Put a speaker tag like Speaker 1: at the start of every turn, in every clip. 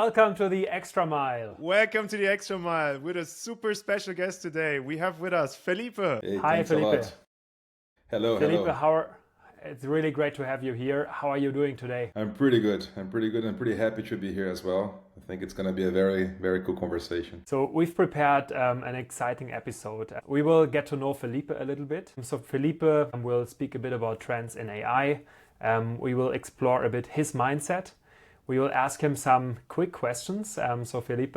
Speaker 1: Welcome to the Extra Mile.
Speaker 2: Welcome to the Extra Mile with a super special guest today. We have with us Felipe.
Speaker 3: Hey,
Speaker 1: Hi,
Speaker 3: thanks
Speaker 1: Felipe.
Speaker 3: a lot. Hello,
Speaker 1: Felipe,
Speaker 3: hello.
Speaker 1: it's really great to have you here. How are you doing today?
Speaker 3: I'm pretty good. I'm pretty happy to be here as well. I think it's going to be a very, very cool conversation.
Speaker 1: So we've prepared an exciting episode. We will get to know Felipe a little bit. So Felipe will speak a bit about trends in AI. We will explore a bit his mindset. We will ask him some quick questions. So Felipe,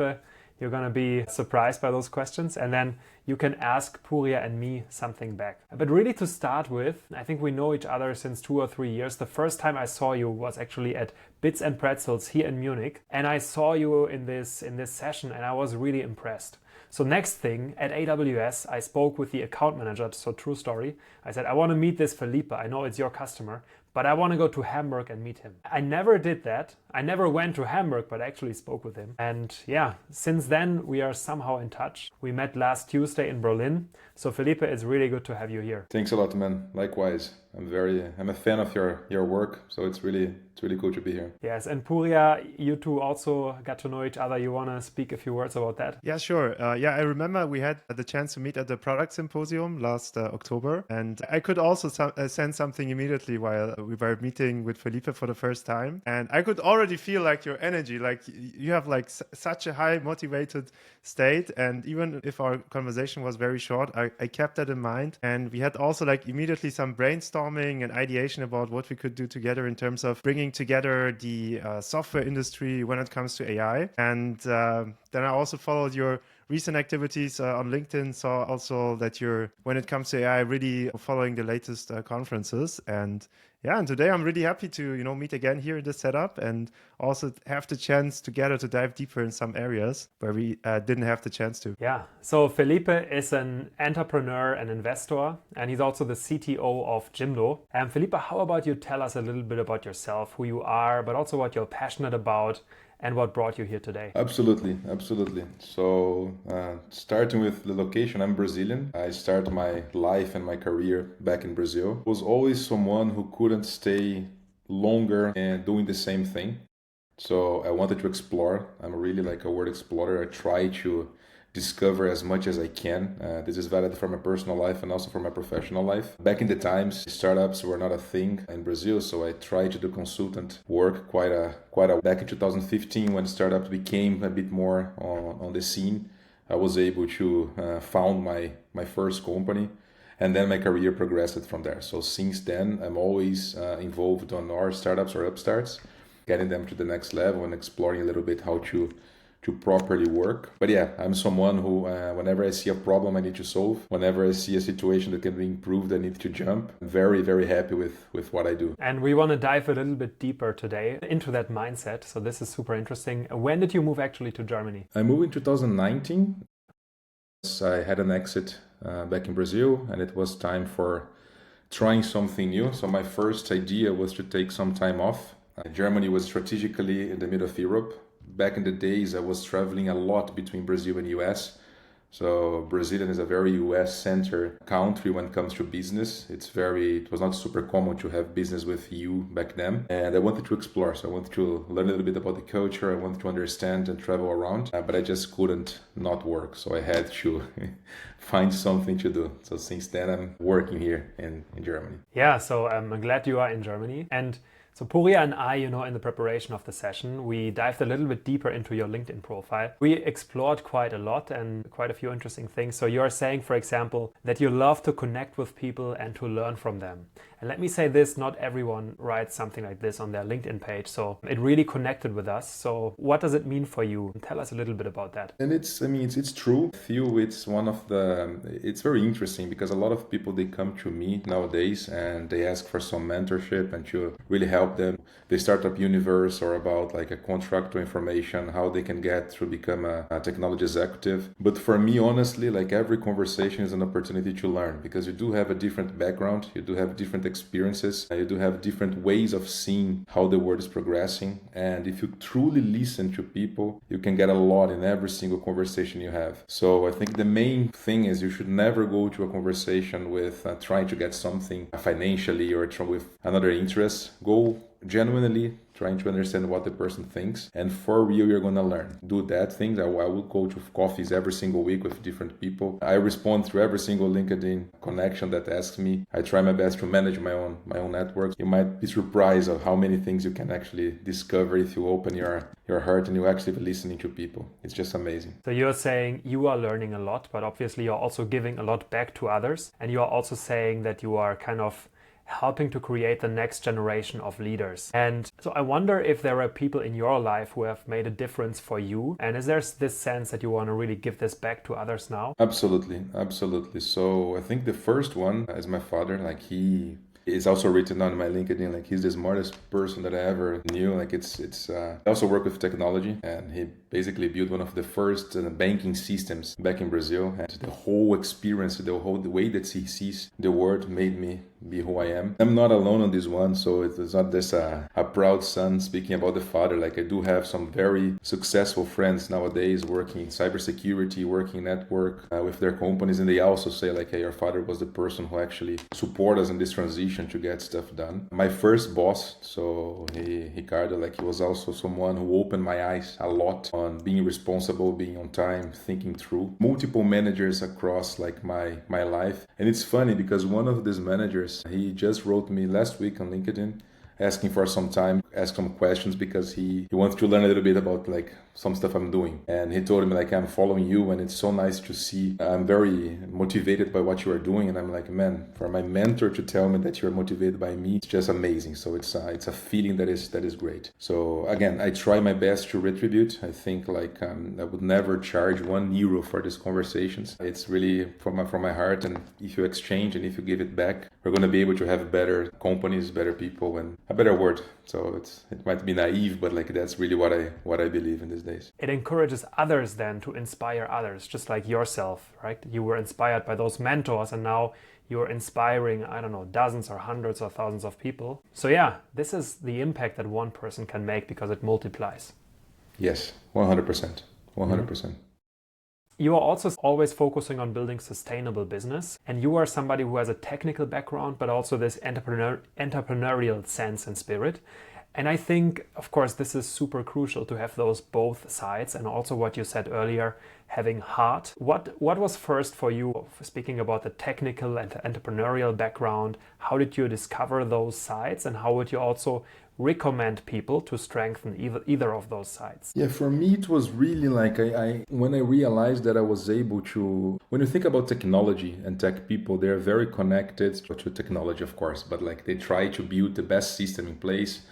Speaker 1: you're going to be surprised by those questions, and then you can ask Puria and me something back. But really, to start with, I think we know each other since 2 or 3 years. The first time I saw you was actually at Bits and Pretzels here in Munich, and I saw you in this session, and I was really impressed. So next thing, at AWS, I spoke with the account manager, so true story. I said, I want to meet this Felipe. I know it's your customer, but I want to go to Hamburg and meet him. I never did that. I never went to Hamburg, but I actually spoke with him. And yeah, since then, we are somehow in touch. We met last Tuesday in Berlin. So Felipe, it's really good to have you here.
Speaker 3: Thanks a lot, man. Likewise. I'm a fan of your work, so it's really cool to be here.
Speaker 1: Yes, and Puria, you two also got to know each other. You want to speak a few words about that?
Speaker 2: Yeah, sure. I remember we had the chance to meet at the product symposium last October, and I could also send something immediately while we were meeting with Felipe for the first time, and I could already feel like your energy, like you have like such a high motivated state, and even if our conversation was very short, I kept that in mind, and we had also like immediately some brainstorming and ideation about what we could do together in terms of bringing together the software industry when it comes to AI. And then I also followed your recent activities on LinkedIn, saw also that you're, when it comes to AI, really following the latest conferences. And today I'm really happy to, meet again here in this setup and also have the chance together to dive deeper in some areas where we didn't have the chance to.
Speaker 1: Yeah, so Felipe is an entrepreneur and investor, and he's also the CTO of Jimdo. And Felipe, how about you tell us a little bit about yourself, who you are, but also what you're passionate about, and what brought you here today?
Speaker 3: Absolutely. So starting with the location, I'm Brazilian. I started my life and my career back in Brazil. Was always someone who couldn't stay longer and doing the same thing. So I wanted to explore. I'm really like a word explorer. I try to discover as much as I can. This is valid for my personal life and also for my professional life. Back in the times, startups were not a thing in Brazil, so I tried to do consultant work quite a back in 2015 when startups became a bit more on the scene. I was able to found my first company, and then my career progressed from there. So since then, I'm always involved on our startups or upstarts, getting them to the next level and exploring a little bit how to properly work. But yeah, I'm someone who, whenever I see a problem I need to solve, whenever I see a situation that can be improved, I need to jump. I'm very, very happy with what I do.
Speaker 1: And we want to dive a little bit deeper today into that mindset. So this is super interesting. When did you move actually to Germany?
Speaker 3: I moved in 2019. I had an exit back in Brazil, and it was time for trying something new. So my first idea was to take some time off. Germany was strategically in the middle of Europe. Back in the days, I was traveling a lot between Brazil and US. So Brazil is a very US-centered country when it comes to business. It was not super common to have business with EU back then. And I wanted to explore. So I wanted to learn a little bit about the culture. I wanted to understand and travel around, but I just couldn't not work. So I had to find something to do. So since then, I'm working here in Germany.
Speaker 1: Yeah, so I'm glad you are in Germany. And so Puria and I, in the preparation of the session, we dived a little bit deeper into your LinkedIn profile. We explored quite a lot and quite a few interesting things. So you're saying, for example, that you love to connect with people and to learn from them. And let me say this, not everyone writes something like this on their LinkedIn page. So it really connected with us. So what does it mean for you? Tell us a little bit about that.
Speaker 3: And it's true. It's very interesting because a lot of people, they come to me nowadays and they ask for some mentorship and to really help them. The startup universe or about like a contractor information, how they can get to become a technology executive. But for me, honestly, like every conversation is an opportunity to learn because you do have a different background, you do have different experiences, you do have different ways of seeing how the world is progressing. And if you truly listen to people, you can get a lot in every single conversation you have. So I think the main thing is you should never go to a conversation with trying to get something financially or with another interest. Go genuinely trying to understand what the person thinks, and for real you're gonna learn. Do that thing. I will go to coffees every single week with different people. I respond through every single LinkedIn connection that asks me. I try my best to manage my own network. You might be surprised of how many things you can actually discover if you open your heart and you actually listening to people. It's just amazing.
Speaker 1: So you're saying you are learning a lot, but obviously you're also giving a lot back to others, and you are also saying that you are kind of helping to create the next generation of leaders. And so I wonder if there are people in your life who have made a difference for you. And is there this sense that you want to really give this back to others now?
Speaker 3: Absolutely. So I think the first one is my father. Like it's also written on my LinkedIn, like he's the smartest person that I ever knew. Like I also work with technology, and he basically built one of the first banking systems back in Brazil. And the whole experience, the way that he sees the world made me be who I am. I'm not alone on this one, so it's not just a proud son speaking about the father. Like I do have some very successful friends nowadays working in cybersecurity, working network with their companies, and they also say like, hey, your father was the person who actually supported us in this transition to get stuff done. My first boss, so Ricardo, like he was also someone who opened my eyes a lot on being responsible, being on time, thinking through. Multiple managers across like my life. And it's funny because one of these managers, he just wrote me last week on LinkedIn asking for some time, ask some questions because he wants to learn a little bit about like some stuff I'm doing. And he told me like, I'm following you and it's so nice to see. I'm very motivated by what you are doing. And I'm like, man, for my mentor to tell me that you're motivated by me, it's just amazing. So it's a feeling that is great. So again, I try my best to retribute. I think like I would never charge €1 for these conversations. It's really from my heart. And if you exchange and if you give it back, we're going to be able to have better companies, better people, and a better world. So it might be naive, but like that's really what I believe in these days.
Speaker 1: It encourages others then to inspire others, just like yourself, right? You were inspired by those mentors, and now you're inspiring, I don't know, dozens or hundreds or thousands of people. So yeah, this is the impact that one person can make because it multiplies.
Speaker 3: Yes, 100%. 100%.
Speaker 1: You are also always focusing on building sustainable business, and you are somebody who has a technical background, but also this entrepreneurial sense and spirit. And I think, of course, this is super crucial to have those both sides, and also what you said earlier, having heart. What was first for you, speaking about the technical and the entrepreneurial background? How did you discover those sides, and how would you also recommend people to strengthen either of those sides?
Speaker 3: Yeah, for me it was really like I when I realized that I was able to, when you think about technology and tech people, they're very connected to technology, of course, but like they try to build the best system in place.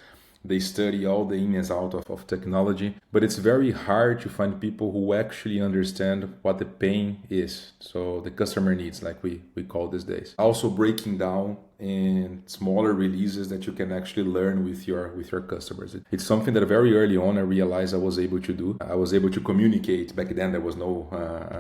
Speaker 3: They study all the ins and outs of technology, but it's very hard to find people who actually understand what the pain is. So the customer needs, like we call these days. Also breaking down in smaller releases that you can actually learn with your customers. It's something that very early on I realized I was able to do. I was able to communicate. Back then there was no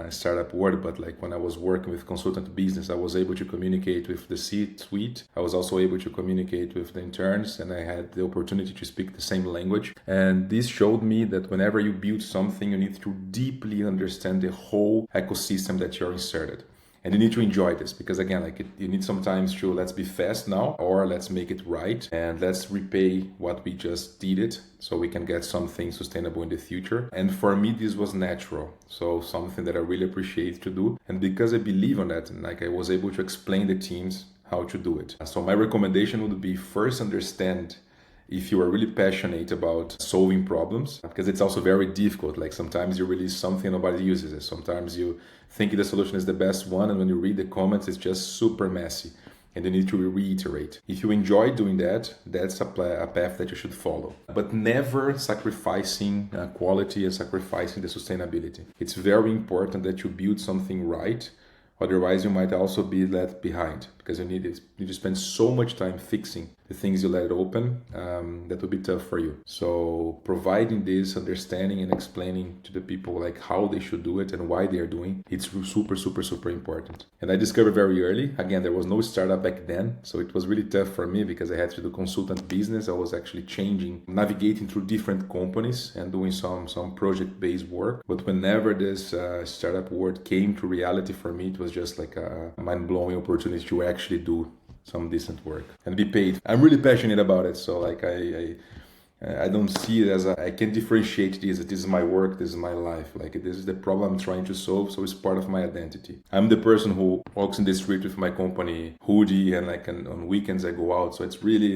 Speaker 3: startup word, but like when I was working with consultant business, I was able to communicate with the C-suite. I was also able to communicate with the interns, and I had the opportunity to speak the same language. And this showed me that whenever you build something, you need to deeply understand the whole ecosystem that you're inserted. And you need to enjoy this because again, like you need sometimes to let's be fast now, or let's make it right and let's repay what we just did it so we can get something sustainable in the future. And for me, this was natural. So something that I really appreciate to do. And because I believe on that, like I was able to explain the teams how to do it. So my recommendation would be first understand if you are really passionate about solving problems, because it's also very difficult. Like sometimes you release something, nobody uses it. Sometimes you think the solution is the best one, and when you read the comments, it's just super messy and you need to reiterate. If you enjoy doing that, that's a path that you should follow. But never sacrificing quality and sacrificing the sustainability. It's very important that you build something right. Otherwise, you might also be left behind because you need to spend so much time fixing the things you let open. That would be tough for you. So providing this understanding and explaining to the people like how they should do it and why they are doing it's super, super, super important. And I discovered very early. Again, there was no startup back then. So it was really tough for me because I had to do consultant business. I was actually navigating through different companies and doing some project-based work. But whenever this startup world came to reality for me, it was just like a mind-blowing opportunity to actually do some decent work and be paid. I'm really passionate about it. So like I don't see it as I can differentiate this. This is my work. This is my life. Like this is the problem I'm trying to solve. So it's part of my identity. I'm the person who walks in the street with my company hoodie and on weekends I go out. So it's really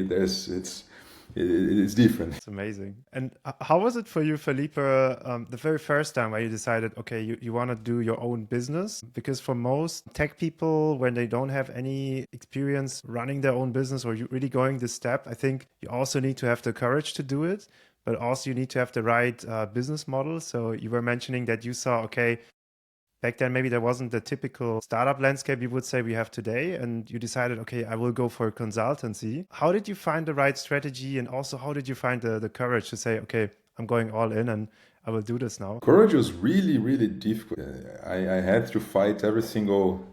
Speaker 3: it's different.
Speaker 2: It's amazing. And how was it for you, Felipe, the very first time where you decided, okay, you want to do your own business? Because for most tech people, when they don't have any experience running their own business or you really going this step, I think you also need to have the courage to do it, but also you need to have the right business model. So you were mentioning that you saw, okay, back then, maybe there wasn't the typical startup landscape you would say we have today, and you decided, okay, I will go for consultancy. How did you find the right strategy, and also how did you find the courage to say, okay, I'm going all in and I will do this now?
Speaker 3: Courage was really, really difficult. I had to fight every single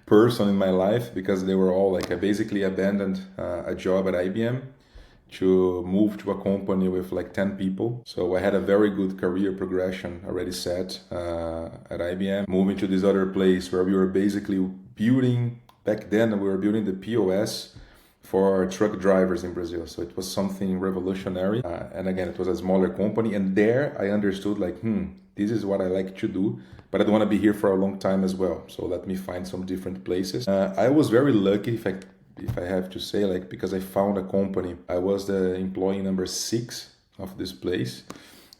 Speaker 3: person in my life because they were all like, I basically abandoned a job at IBM to move to a company with like 10 people. So I had a very good career progression already set at IBM. Moving to this other place where we were basically building, back then we were building the POS for truck drivers in Brazil. So it was something revolutionary. And again, it was a smaller company. And there I understood like, this is what I like to do, but I don't want to be here for a long time as well. So let me find some different places. I was very lucky, if I have to say, like, because I found a company. I was the employee number 6 of this place,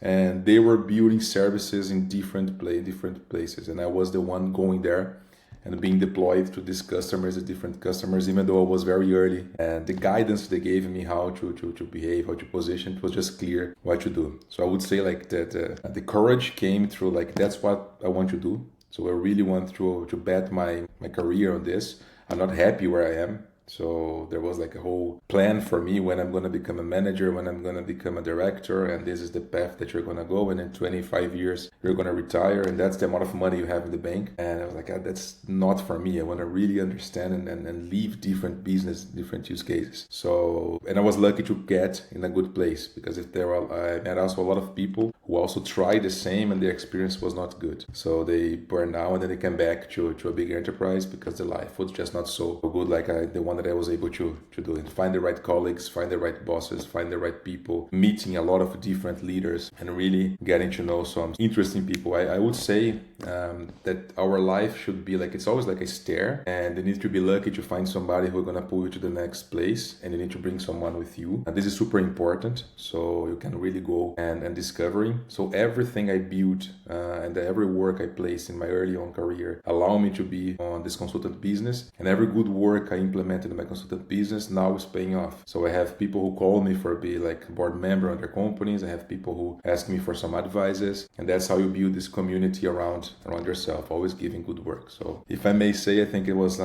Speaker 3: and they were building services in different places, and I was the one going there and being deployed to these customers, the different customers, even though I was very early. And the guidance they gave me how to behave, how to position, it was just clear what to do. So I would say like that the courage came through like, that's what I want to do. So I really want to bet my career on this. I'm not happy where I am. So there was like a whole plan for me when I'm going to become a manager, when I'm going to become a director, and this is the path that you're going to go. And in 25 years, you're going to retire, and that's the amount of money you have in the bank. And I was like, that's not for me. I want to really understand and leave different business, different use cases. So, and I was lucky to get in a good place because I met also a lot of people who also tried the same and their experience was not good. So they burned out and then they came back to a big enterprise because the life was just not so good like the one that I was able to do it. Find the right colleagues, find the right bosses, find the right people, meeting a lot of different leaders and really getting to know some interesting people. I would say that our life should be like, it's always like a stair, and you need to be lucky to find somebody who's going to pull you to the next place, and you need to bring someone with you. And this is super important, so you can really go and discovering. So everything I built and every work I placed in my early on career allow me to be on this consultant business, and every good work I implemented in my consultant business now is paying off. So I have people who call me for be like a board member on their companies. I have people who ask me for some advices, and that's how you build this community around yourself, always giving good work. So if I may say, I think it was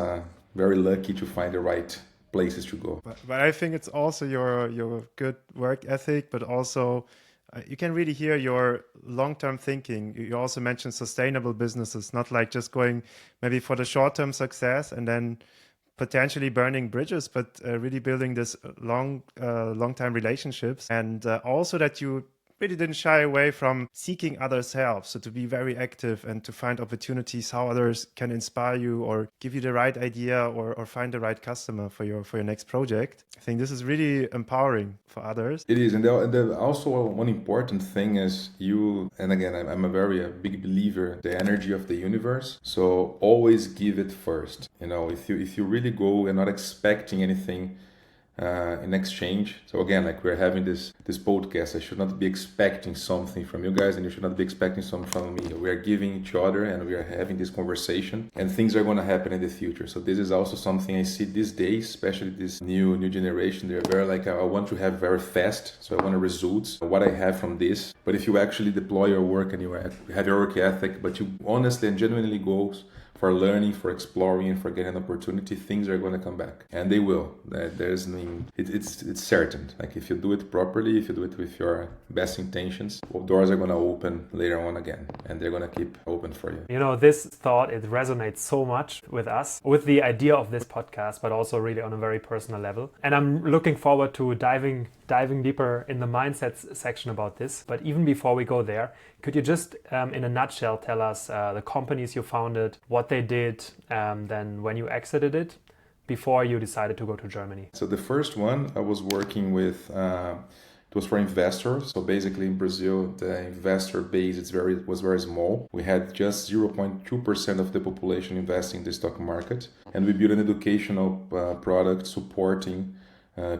Speaker 3: very lucky to find the right places to go.
Speaker 2: But I think it's also your good work ethic, but also you can really hear your long-term thinking. You also mentioned sustainable businesses, not like just going maybe for the short-term success and then potentially burning bridges, but really building this long-time relationships, and also that you really didn't shy away from seeking others' help. So to be very active and to find opportunities, how others can inspire you or give you the right idea or find the right customer for your next project. I think this is really empowering for others.
Speaker 3: It is. And also one important thing is and again, I'm a big believer, the energy of the universe. So always give it first. If you really go and not expecting anything in exchange. So again, like we're having this podcast, I should not be expecting something from you guys and you should not be expecting something from me. We are giving each other and we are having this conversation, and things are going to happen in the future. So this is also something I see these days, especially this new generation. They're very like, I want to have very fast, so I want results, what I have from this. But if you actually deploy your work and you have your work ethic, but you honestly and genuinely go for learning, for exploring, and for getting an opportunity, things are going to come back, and they will. It's certain. Like if you do it properly, if you do it with your best intentions, doors are going to open later on again, and they're going to keep open for you.
Speaker 1: This thought, it resonates so much with us, with the idea of this podcast, but also really on a very personal level. And I'm looking forward to diving deeper in the mindset section about this. But even before we go there, could you just, in a nutshell, tell us the companies you founded, what they did, then when you exited it, before you decided to go to Germany?
Speaker 3: So the first one I was working with, it was for investors. So basically in Brazil, the investor base was very small. We had just 0.2% of the population investing in the stock market. And we built an educational product supporting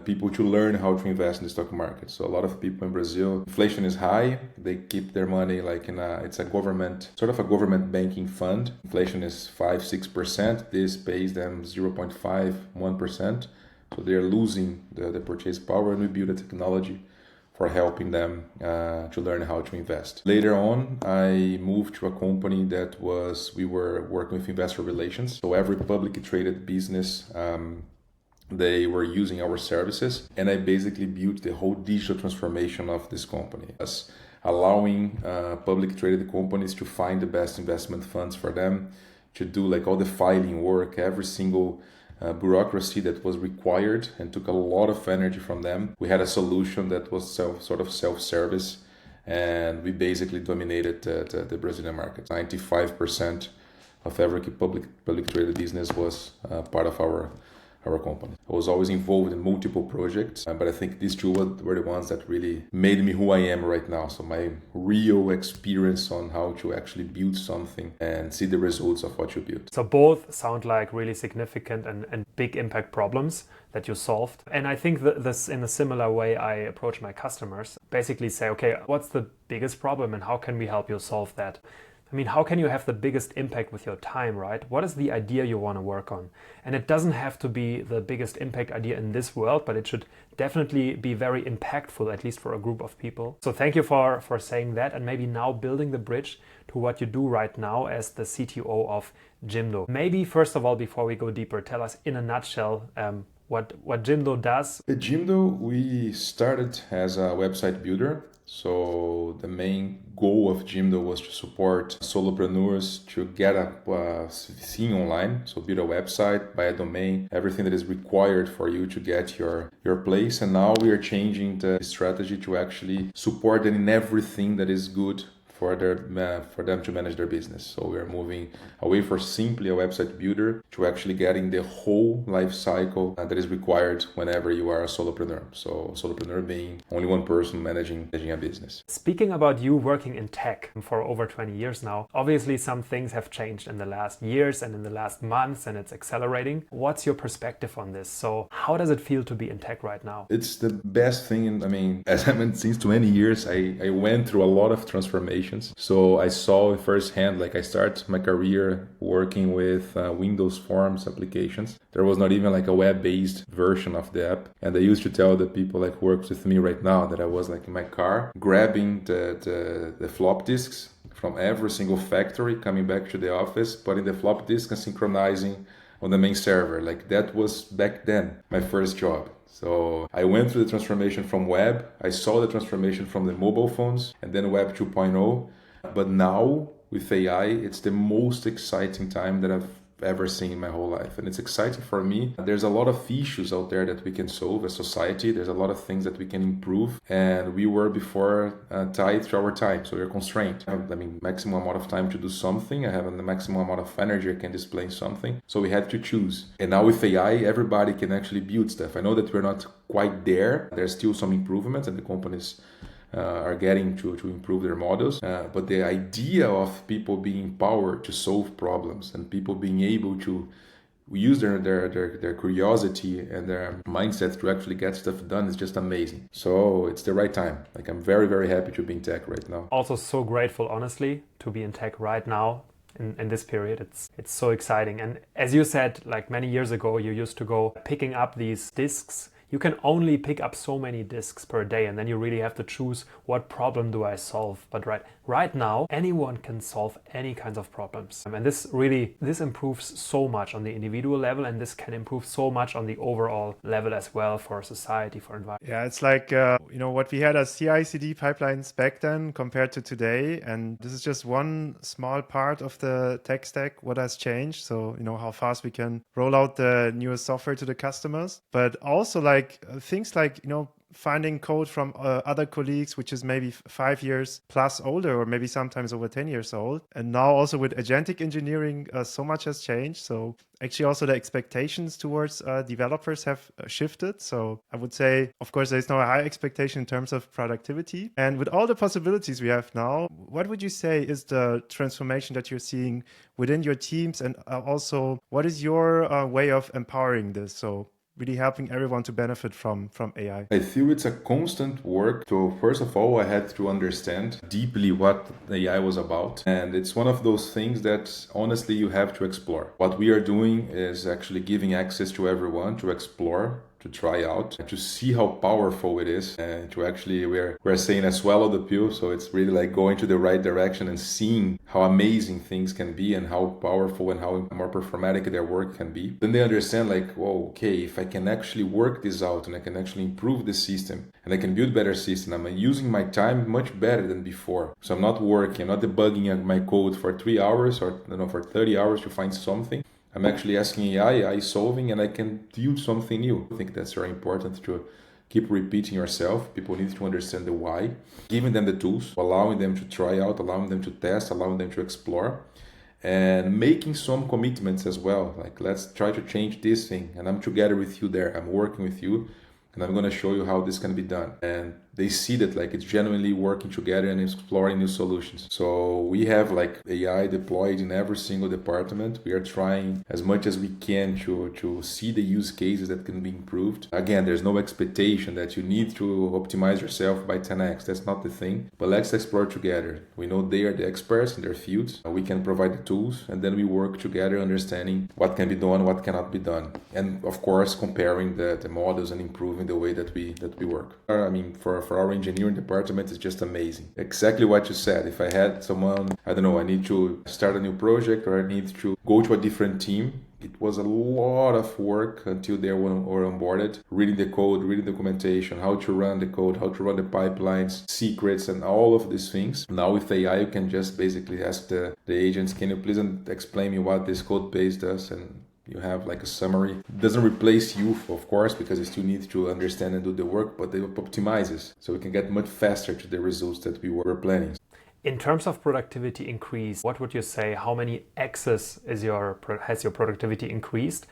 Speaker 3: people to learn how to invest in the stock market. So a lot of people in Brazil, inflation is high. They keep their money like it's a government, sort of a government banking fund. Inflation is 5-6%. This pays them 0.5-1%. So they're losing the purchase power, and we build a technology for helping them to learn how to invest. Later on, I moved to a company we were working with investor relations. So every publicly traded business, they were using our services, and I basically built the whole digital transformation of this company, as allowing publicly traded companies to find the best investment funds for them, to do like all the filing work, every single bureaucracy that was required and took a lot of energy from them. We had a solution that was sort of self-service, and we basically dominated the Brazilian market. 95% of every public traded business was part of our company. I was always involved in multiple projects, but I think these two were the ones that really made me who I am right now. So my real experience on how to actually build something and see the results of what you build.
Speaker 1: So both sound like really significant and big impact problems that you solved. And I think that this, in a similar way, I approach my customers. Basically say, okay, what's the biggest problem and how can we help you solve that? I mean, how can you have the biggest impact with your time, right? What is the idea you want to work on? And it doesn't have to be the biggest impact idea in this world, but it should definitely be very impactful, at least for a group of people. So thank you for saying that, and maybe now building the bridge to what you do right now as the CTO of Jimdo. Maybe first of all, before we go deeper, tell us in a nutshell what Jimdo does.
Speaker 3: At Jimdo, we started as a website builder. So the main goal of Jimdo was to support solopreneurs to get a scene online. So build a website, buy a domain, everything that is required for you to get your place. And now we are changing the strategy to actually support them in everything that is good for them to manage their business. So we are moving away from simply a website builder to actually getting the whole life cycle that is required whenever you are a solopreneur. So solopreneur being only one person managing a business.
Speaker 1: Speaking about you working in tech for over 20 years now, obviously some things have changed in the last years and in the last months, and it's accelerating. What's your perspective on this? So how does it feel to be in tech right now?
Speaker 3: It's the best thing. As I've been since 20 years, I went through a lot of transformation. So I saw firsthand, I started my career working with Windows Forms applications. There was not even a web-based version of the app. And I used to tell the people who works with me right now that I was in my car, grabbing the flop disks from every single factory, coming back to the office, putting the flop disk and synchronizing on the main server. That was back then my first job. So I went through the transformation from web. I saw the transformation from the mobile phones and then web 2.0. But now with AI, it's the most exciting time that I've ever seen in my whole life. And it's exciting for me. There's a lot of issues out there that we can solve as society. There's a lot of things that we can improve. And we were before tied to our time. So we're constrained. I have maximum amount of time to do something. I have the maximum amount of energy I can display something. So we had to choose. And now with AI, everybody can actually build stuff. I know that we're not quite there. There's still some improvements and the companies are getting to improve their models. But the idea of people being empowered to solve problems and people being able to use their curiosity and their mindset to actually get stuff done is just amazing. So it's the right time. I'm very, very happy to be in tech right now.
Speaker 1: Also so grateful, honestly, to be in tech right now. In this period, it's so exciting. And as you said, many years ago, you used to go picking up these disks. You can only pick up so many disks per day, and then you really have to choose what problem do I solve. But right now, anyone can solve any kinds of problems. And this improves so much on the individual level, and this can improve so much on the overall level as well for society, for environment.
Speaker 2: Yeah, it's what we had as CI/CD pipelines back then compared to today. And this is just one small part of the tech stack, what has changed. So, how fast we can roll out the newest software to the customers, but also things finding code from other colleagues, which is maybe 5 years plus older, or maybe sometimes over 10 years old. And now also with agentic engineering, so much has changed. So actually also the expectations towards developers have shifted. So I would say, of course, there's no high expectation in terms of productivity. And with all the possibilities we have now, what would you say is the transformation that you're seeing within your teams? And also, what is your way of empowering this? So really helping everyone to benefit from AI.
Speaker 3: I feel it's a constant work. So first of all, I had to understand deeply what AI was about. And it's one of those things that honestly you have to explore. What we are doing is actually giving access to everyone to explore, to try out, to see how powerful it is, and to actually, we're saying I swallow the pill, so it's really like going to the right direction and seeing how amazing things can be and how powerful and how more performatic their work can be. Then they understand like, whoa, okay, if I can actually work this out and I can actually improve the system and I can build better system, I'm using my time much better than before. So I'm not working, I'm not debugging my code for 3 hours or for 30 hours to find something. I'm actually asking AI solving, and I can build something new. I think that's very important to keep repeating yourself. People need to understand the why, giving them the tools, allowing them to try out, allowing them to test, allowing them to explore, and making some commitments as well. Like, let's try to change this thing, and I'm together with you there. I'm working with you, and I'm going to show you how this can be done. And they see that like it's genuinely working together and exploring new solutions. So we have like AI deployed in every single department. We are trying as much as we can to see the use cases that can be improved. Again, there's no expectation that you need to optimize yourself by 10x. That's not the thing. But let's explore together. We know they are the experts in their fields. We can provide the tools, and then we work together understanding what can be done, what cannot be done. And of course, comparing the models and improving the way that we work. I mean, for our engineering department, it's just amazing. Exactly what you said. If I had someone, I don't know, I need to start a new project or I need to go to a different team, it was a lot of work until they were onboarded, reading the code, reading documentation, how to run the code, how to run the pipelines, secrets, and all of these things. Now with AI, you can just basically ask the agents, can you please explain me what this code base does? And you have like a summary. It doesn't replace you, of course, because you still need to understand and do the work, but it optimizes. So we can get much faster to the results that we were planning.
Speaker 1: In terms of productivity increase, what would you say? How many X's has your productivity increased?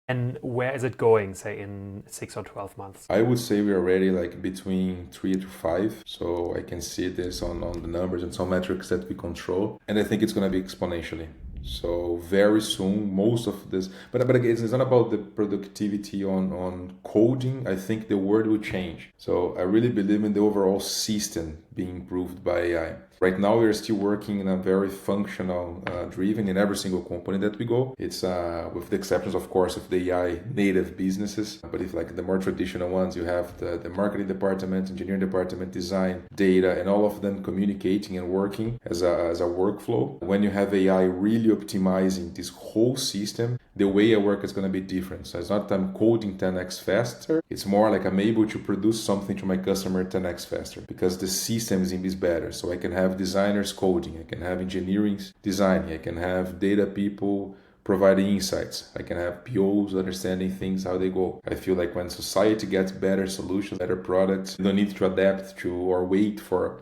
Speaker 1: And where is it going, say, in 6 or 12 months?
Speaker 3: I would say we're already like between 3 to 5. So I can see this on the numbers and some metrics that we control. And I think it's going to be exponentially. So very soon, most of this, but again, it's not about the productivity on coding. I think the word will change. So I really believe in the overall system being improved by AI. Right now, we are still working in a very functional driven in every single company that we go. It's with the exceptions, of course, of the AI native businesses. But if like the more traditional ones, you have the marketing department, engineering department, design, data, and all of them communicating and working as a workflow. When you have AI really optimizing this whole system, the way I work is going to be different. So it's not that I'm coding 10x faster. It's more like I'm able to produce something to my customer 10x faster because the system is better. So I can have designers coding, I can have engineering designing, I can have data people providing insights, I can have POs understanding things, how they go. I feel like when society gets better solutions, better products, you don't need to adapt to or wait for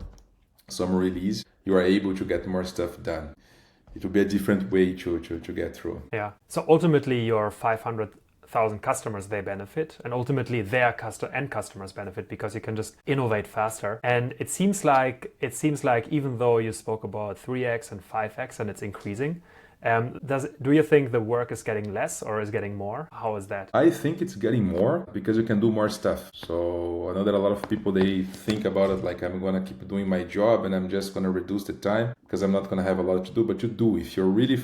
Speaker 3: some release. You are able to get more stuff done. It will be a different way to get through.
Speaker 1: Yeah. So ultimately, your 500,000 customers, they benefit, and ultimately their end customers benefit because you can just innovate faster. And it seems like even though you spoke about 3x and 5x and it's increasing, do you think the work is getting less or is getting more? How is that?
Speaker 3: I think it's getting more because you can do more stuff. So I know that a lot of people, they think about it like I'm going to keep doing my job and I'm just going to reduce the time because I'm not going to have a lot to do. But you do. If you're really...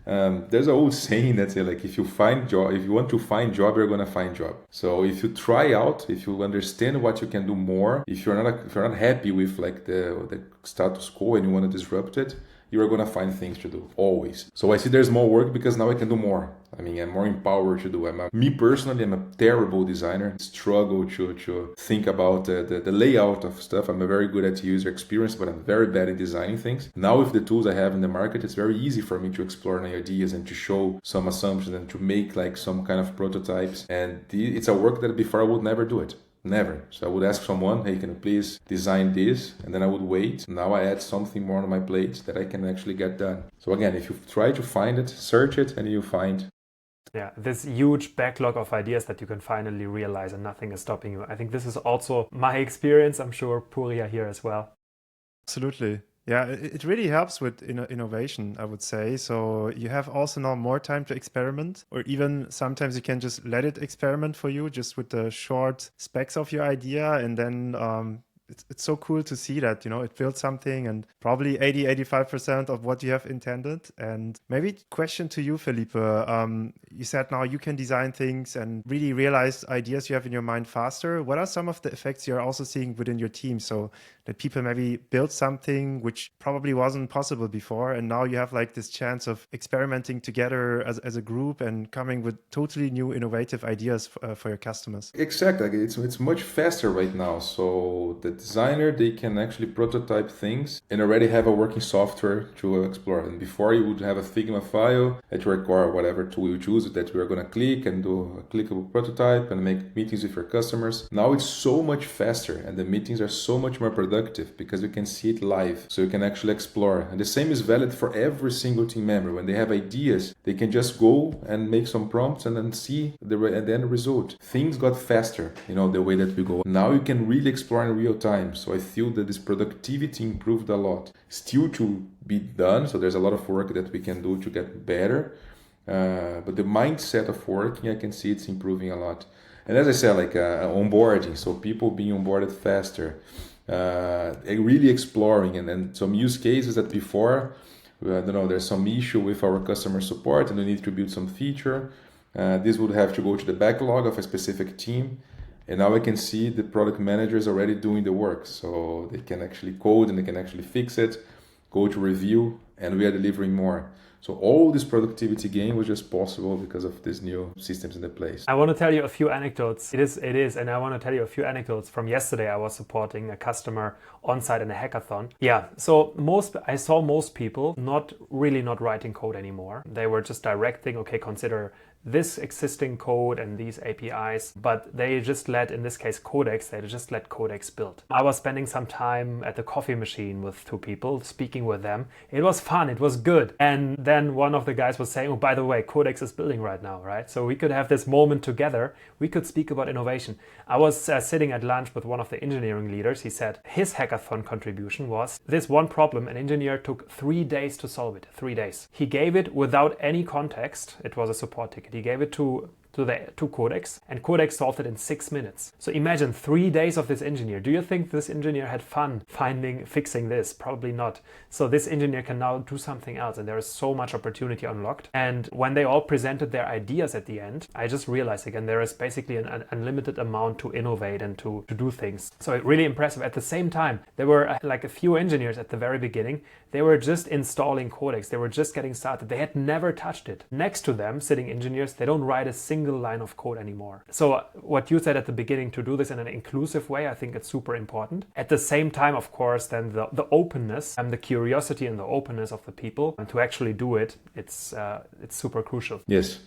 Speaker 3: there's an old saying that say like if you want to find job, you're going to find job. So if you try out, if you understand what you can do more, if you're not happy with like the status quo and you want to disrupt it, you are going to find things to do, always. So I see there's more work because now I can do more. I mean, I'm more empowered to do. Me personally, I'm a terrible designer. I struggle to think about the layout of stuff. I'm very good at user experience, but I'm very bad at designing things. Now with the tools I have in the market, it's very easy for me to explore new ideas and to show some assumptions and to make like some kind of prototypes. And it's a work that before I would never do it. Never. So I would ask someone, hey, can you please design this? And then I would wait. Now I add something more on my plate that I can actually get done. So again, if you try to find it, search it, and you find.
Speaker 1: Yeah, this huge backlog of ideas that you can finally realize and nothing is stopping you. I think this is also my experience. I'm sure Puria here as well.
Speaker 2: Absolutely. Yeah, it really helps with innovation, I would say. So you have also now more time to experiment, or even sometimes you can just let it experiment for you just with the short specs of your idea. And then it's so cool to see that, it builds something and probably 85% of what you have intended. And maybe question to you, Felipe. You said now you can design things and really realize ideas you have in your mind faster. What are some of the effects you're also seeing within your team? So that people maybe build something which probably wasn't possible before. And now you have like this chance of experimenting together as a group and coming with totally new innovative ideas for your customers.
Speaker 3: Exactly. It's much faster right now. So the designer, they can actually prototype things and already have a working software to explore. And before you would have a Figma file at your core, whatever tool you choose that we are going to click and do a clickable prototype and make meetings with your customers. Now it's so much faster and the meetings are so much more productive because you can see it live. So you can actually explore. And the same is valid for every single team member. When they have ideas, they can just go and make some prompts and then see the end result. Things got faster, the way that we go. Now you can really explore in real time. So I feel that this productivity improved a lot. Still to be done. So there's a lot of work that we can do to get better. But the mindset of working, I can see it's improving a lot. And as I said, like onboarding, so people being onboarded faster, really exploring, and then some use cases that before, I don't know, there's some issue with our customer support and we need to build some feature. This would have to go to the backlog of a specific team. And now I can see the product managers already doing the work. So they can actually code and they can actually fix it, go to review, and we are delivering more. So all this productivity gain was just possible because of these new systems in the place.
Speaker 1: I want to tell you a few anecdotes. It is, and I want to tell you a few anecdotes from yesterday. I was supporting a customer on site in a hackathon. Yeah, so I saw most people not writing code anymore. They were just directing, okay, consider this existing code and these APIs, but they just let, in this case, Codex, they just let Codex build. I was spending some time at the coffee machine with two people, speaking with them. It was fun, it was good. And then one of the guys was saying, oh, by the way, Codex is building right now, right? So we could have this moment together. We could speak about innovation. I was sitting at lunch with one of the engineering leaders. He said his hackathon contribution was this one problem. An engineer took 3 days to solve it, 3 days. He gave it without any context. It was a support ticket. He gave it to Codex, and Codex solved it in 6 minutes. So imagine 3 days of this engineer. Do you think this engineer had fun fixing this? Probably not. So this engineer can now do something else, and there is so much opportunity unlocked. And when they all presented their ideas at the end, I just realized again, there is basically an unlimited amount to innovate and to do things. So really impressive. At the same time, there were like a few engineers at the very beginning. They were just installing Codex. They were just getting started. They had never touched it. Next to them, sitting engineers, they don't write a single line of code anymore. So what you said at the beginning, to do this in an inclusive way, I think it's super important. At the same time, of course, then the openness and the curiosity and the openness of the people, and to actually do it, it's super crucial.
Speaker 3: Yes,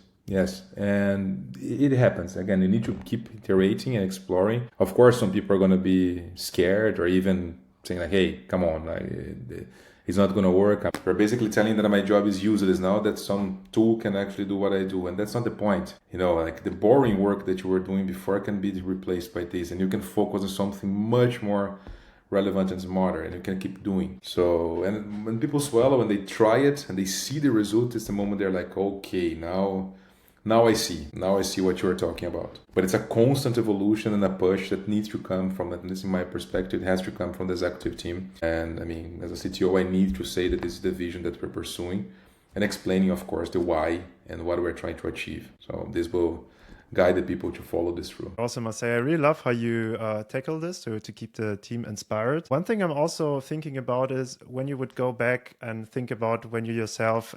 Speaker 3: and it happens. Again, you need to keep iterating and exploring. Of course, some people are going to be scared or even saying like, hey, come on, it's not going to work. We're basically telling that my job is useless now, that some tool can actually do what I do. And that's not the point. Like the boring work that you were doing before can be replaced by this. And you can focus on something much more relevant and smarter, and you can keep doing. So, and when people swallow and they try it and they see the result, it's the moment they're like, okay, now I see what you are talking about. But it's a constant evolution and a push that needs to come from, at least in my perspective, it has to come from the executive team. And I mean, as a CTO, I need to say that this is the vision that we're pursuing and explaining, of course, the why and what we're trying to achieve. So this will guide the people to follow this through.
Speaker 2: Awesome, Marseille. I really love how you tackle this to keep the team inspired. One thing I'm also thinking about is when you would go back and think about when you yourself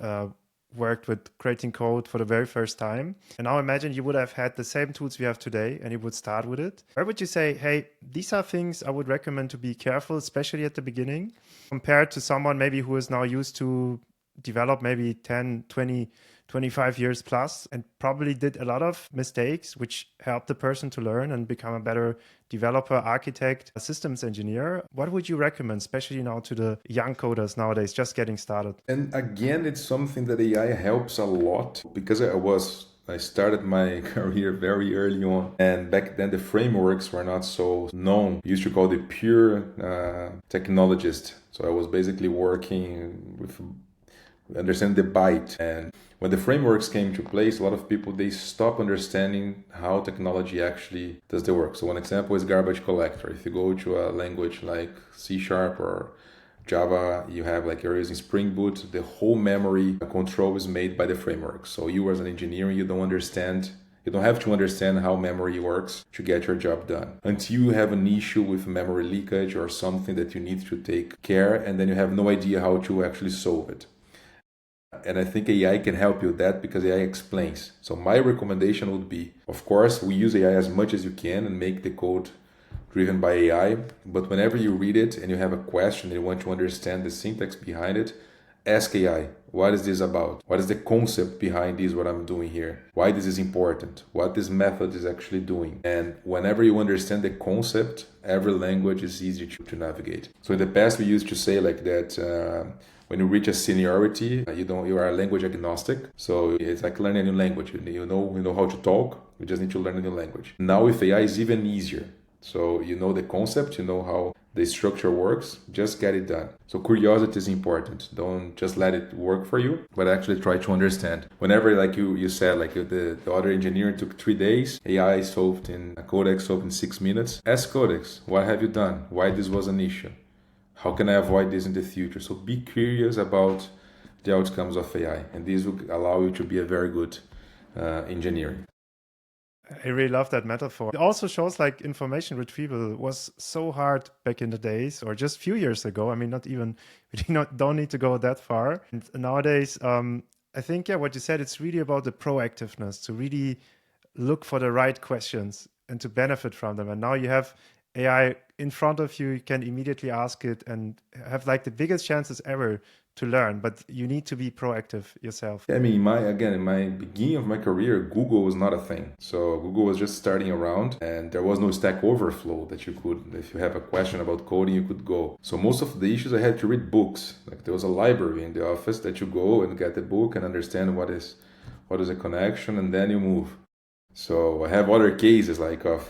Speaker 2: worked with creating code for the very first time. And now imagine you would have had the same tools we have today and you would start with it. Where would you say, hey, these are things I would recommend to be careful, especially at the beginning, compared to someone maybe who is now used to develop maybe 10, 20 25 years plus and probably did a lot of mistakes, which helped the person to learn and become a better developer, architect, systems engineer. What would you recommend, especially now to the young coders nowadays, just getting started?
Speaker 3: And again, it's something that AI helps a lot because I started my career very early on, and back then the frameworks were not so known. We used to call the pure technologist. So I was basically working with understand the byte. And when the frameworks came to place, a lot of people, they stopped understanding how technology actually does the work. So one example is garbage collector. If you go to a language like C# or Java, you have like you're using Spring Boot, the whole memory control is made by the framework. So you as an engineer, you don't have to understand how memory works to get your job done. Until you have an issue with memory leakage or something that you need to take care, and then you have no idea how to actually solve it. And I think AI can help you with that because AI explains. So my recommendation would be, of course, we use AI as much as you can and make the code driven by AI. But whenever you read it and you have a question and you want to understand the syntax behind it, ask AI, what is this about? What is the concept behind this, what I'm doing here? Why this is important? What this method is actually doing? And whenever you understand the concept, every language is easy to navigate. So in the past, we used to say like that, when you reach a seniority, you are language agnostic. So it's like learning a new language. You know how to talk. You just need to learn a new language. Now with AI, it's even easier. So you know the concept, you know how the structure works, just get it done. So curiosity is important. Don't just let it work for you, but actually try to understand. Whenever, like you said, like the other engineer took 3 days, AI solved in Codex solved in 6 minutes. Ask Codex, what have you done? Why this was an issue? How can I avoid this in the future? So be curious about the outcomes of AI, and this will allow you to be a very good engineer.
Speaker 2: I really love that metaphor. It also shows like information retrieval was so hard back in the days or just a few years ago. I mean, don't need to go that far. And nowadays, I think, what you said, it's really about the proactiveness to really look for the right questions and to benefit from them. And now you have AI in front of you, you can immediately ask it and have like the biggest chances ever to learn, but you need to be proactive yourself.
Speaker 3: I mean, in my beginning of my career, Google was not a thing. So Google was just starting around and there was no Stack Overflow that you could, if you have a question about coding, you could go. So most of the issues I had to read books. Like there was a library in the office that you go and get the book and understand what is a connection, and then you move. So I have other cases like of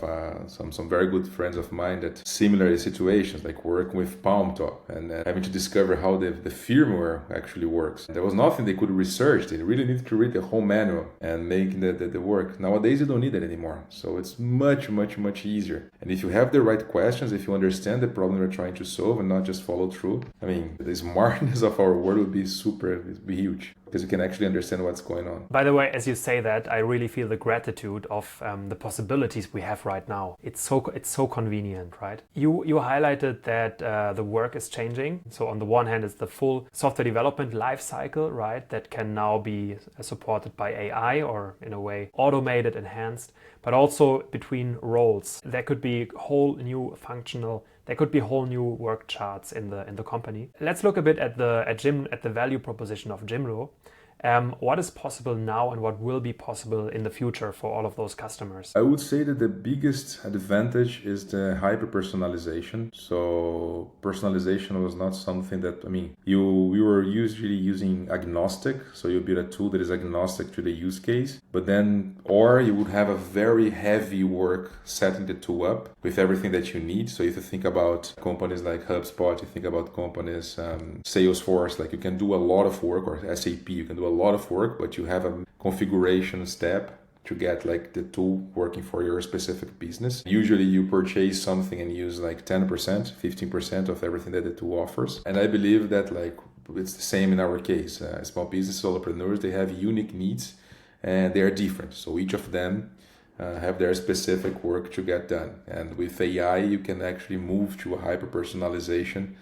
Speaker 3: some very good friends of mine that similar situations, like working with PalmTop and having to discover how the firmware actually works. There was nothing they could research. They really needed to read the whole manual and make the work. Nowadays, you don't need that anymore. So it's much, much, much easier. And if you have the right questions, if you understand the problem you're trying to solve and not just follow through, I mean, the smartness of our world would be huge, because you can actually understand what's going on.
Speaker 1: By the way, as you say that, I really feel the gratitude of the possibilities we have right now. It's so convenient, right? You highlighted that the work is changing. So on the one hand, it's the full software development life cycle, right? That can now be supported by AI or in a way automated, enhanced, but also between roles. There could be whole new work charts in the company. Let's look a bit at the value proposition of Jimdo. What is possible now and what will be possible in the future for all of those customers?
Speaker 3: I would say that the biggest advantage is the hyper-personalization. So personalization was not something that, we were usually using agnostic. So you build a tool that is agnostic to the use case, or you would have a very heavy work setting the tool up with everything that you need. So if you think about companies like HubSpot, you think about companies, Salesforce, like you can do a lot of work, or SAP, you can do a lot of work, but you have a configuration step to get like the tool working for your specific business. Usually you purchase something and use like 10%, 15% of everything that the tool offers. And I believe that like it's the same in our case. Small business solopreneurs, they have unique needs and they are different. So each of them have their specific work to get done. And with AI, you can actually move to a hyper-personalization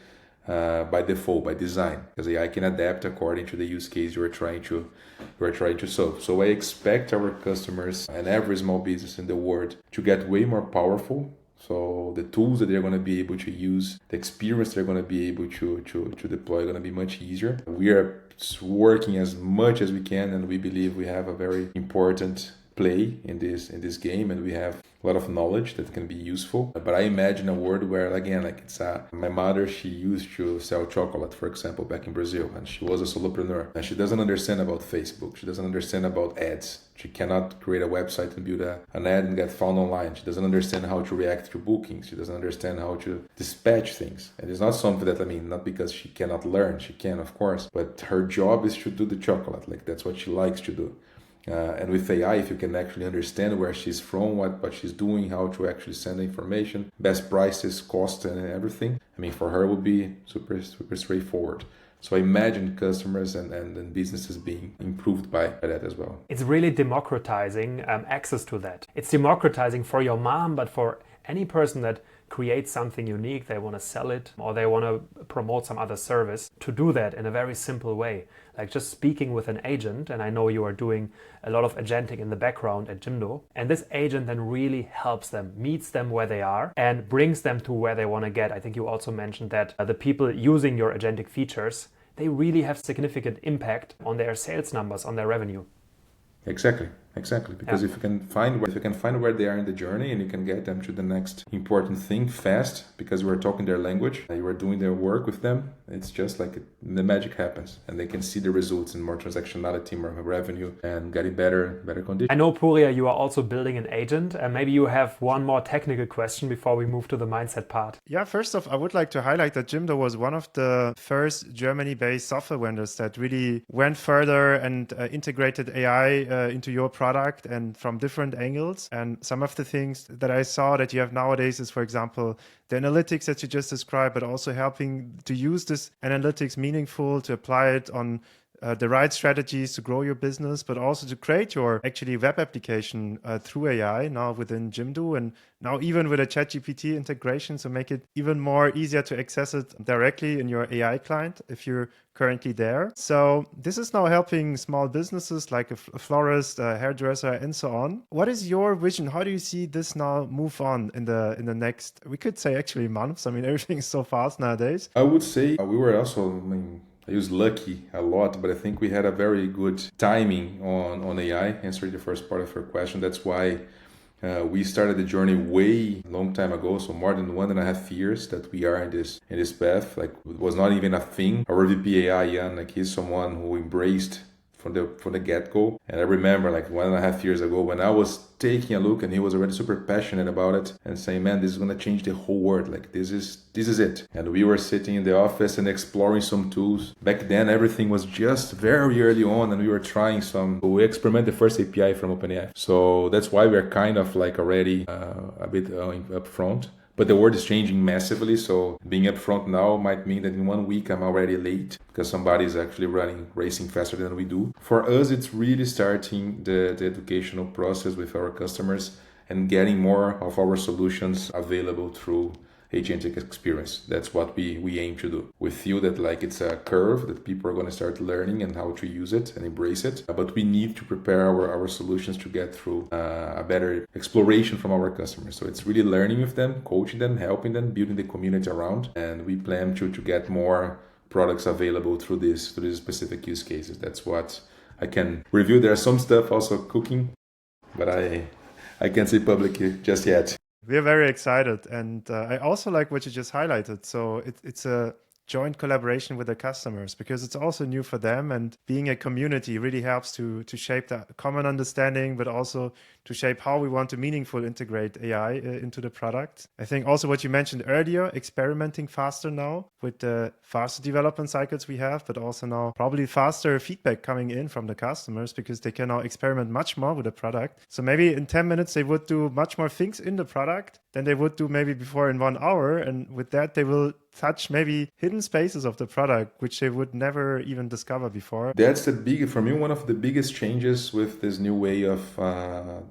Speaker 3: by default, by design, because AI can adapt according to the use case you are trying to solve. So I expect our customers and every small business in the world to get way more powerful. So the tools that they're going to be able to use, the experience they're going to be able to deploy are going to be much easier. We are working as much as we can, and we believe we have a very important play in this game, and we have a lot of knowledge that can be useful. But I imagine a world where, again, like my mother, she used to sell chocolate, for example, back in Brazil, and she was a solopreneur, and she doesn't understand about Facebook, she doesn't understand about ads, she cannot create a website and build an ad and get found online, she doesn't understand how to react to bookings, she doesn't understand how to dispatch things. And it's not something that, not because she cannot learn, she can, of course, but her job is to do the chocolate, like that's what she likes to do. And with AI, if you can actually understand where she's from, what she's doing, how to actually send the information, best prices, cost, and everything, for her it would be super straightforward. So I imagine customers and businesses being improved by that as well.
Speaker 1: It's really democratizing access to that. It's democratizing for your mom, but for any person that creates something unique, they want to sell it or they want to promote some other service, to do that in a very simple way. Like just speaking with an agent, and I know you are doing a lot of agentic in the background at Jimdo, and this agent then really helps them, meets them where they are and brings them to where they want to get. I think you also mentioned that the people using your agentic features, they really have significant impact on their sales numbers, on their revenue.
Speaker 3: Exactly. Because if you can find where they are in the journey, and you can get them to the next important thing fast, because you are talking their language, you are doing their work with them, it's just like the magic happens, and they can see the results in more transactionality, more revenue, and getting better conditions.
Speaker 1: I know, Puria, you are also building an agent, and maybe you have one more technical question before we move to the mindset part.
Speaker 2: Yeah, first off, I would like to highlight that Jimdo was one of the first Germany-based software vendors that really went further and integrated AI into your product and from different angles. And some of the things that I saw that you have nowadays is, for example, the analytics that you just described, but also helping to use this analytics meaningful, to apply it on the right strategies to grow your business, but also to create your actually web application through AI now within Jimdo, and now even with a ChatGPT integration, so make it even more easier to access it directly in your AI client if you're currently there. So this is now helping small businesses like a florist, a hairdresser, and so on. What is your vision? How do you see this now move on in the next, we could say actually months? Everything is so fast nowadays.
Speaker 3: I would say we were also, I use lucky a lot, but I think we had a very good timing on AI, answering the first part of your question. That's why we started the journey way long time ago, so more than 1.5 years that we are in this path. Like, it was not even a thing. Our VP AI, Jan, he's someone who embraced from the get-go. And I remember 1.5 years ago when I was taking a look, and he was already super passionate about it and saying, man, this is going to change the whole world. This is it. And we were sitting in the office and exploring some tools. Back then, everything was just very early on, and we were trying we experimented the first API from OpenAI. So that's why we're kind of already a bit upfront. But the world is changing massively, so being upfront now might mean that in 1 week I'm already late because somebody is actually racing faster than we do. For us, it's really starting the educational process with our customers and getting more of our solutions available through agentic experience. That's what we aim to do. We feel that it's a curve that people are going to start learning and how to use it and embrace it. But we need to prepare our solutions to get through a better exploration from our customers. So it's really learning with them, coaching them, helping them, building the community around. And we plan to get more products available through these specific use cases. That's what I can review. There's some stuff also cooking, but I can't say publicly just yet.
Speaker 2: We're very excited. And I also like what you just highlighted. So it's a joint collaboration with the customers, because it's also new for them, and being a community really helps to shape that common understanding, but also to shape how we want to meaningfully integrate AI into the product. I think also what you mentioned earlier, experimenting faster now with the faster development cycles we have, but also now probably faster feedback coming in from the customers, because they can now experiment much more with the product. So maybe in 10 minutes, they would do much more things in the product than they would do maybe before in 1 hour. And with that, they will touch maybe hidden spaces of the product, which they would never even discover before.
Speaker 3: That's for me, one of the biggest changes with this new way of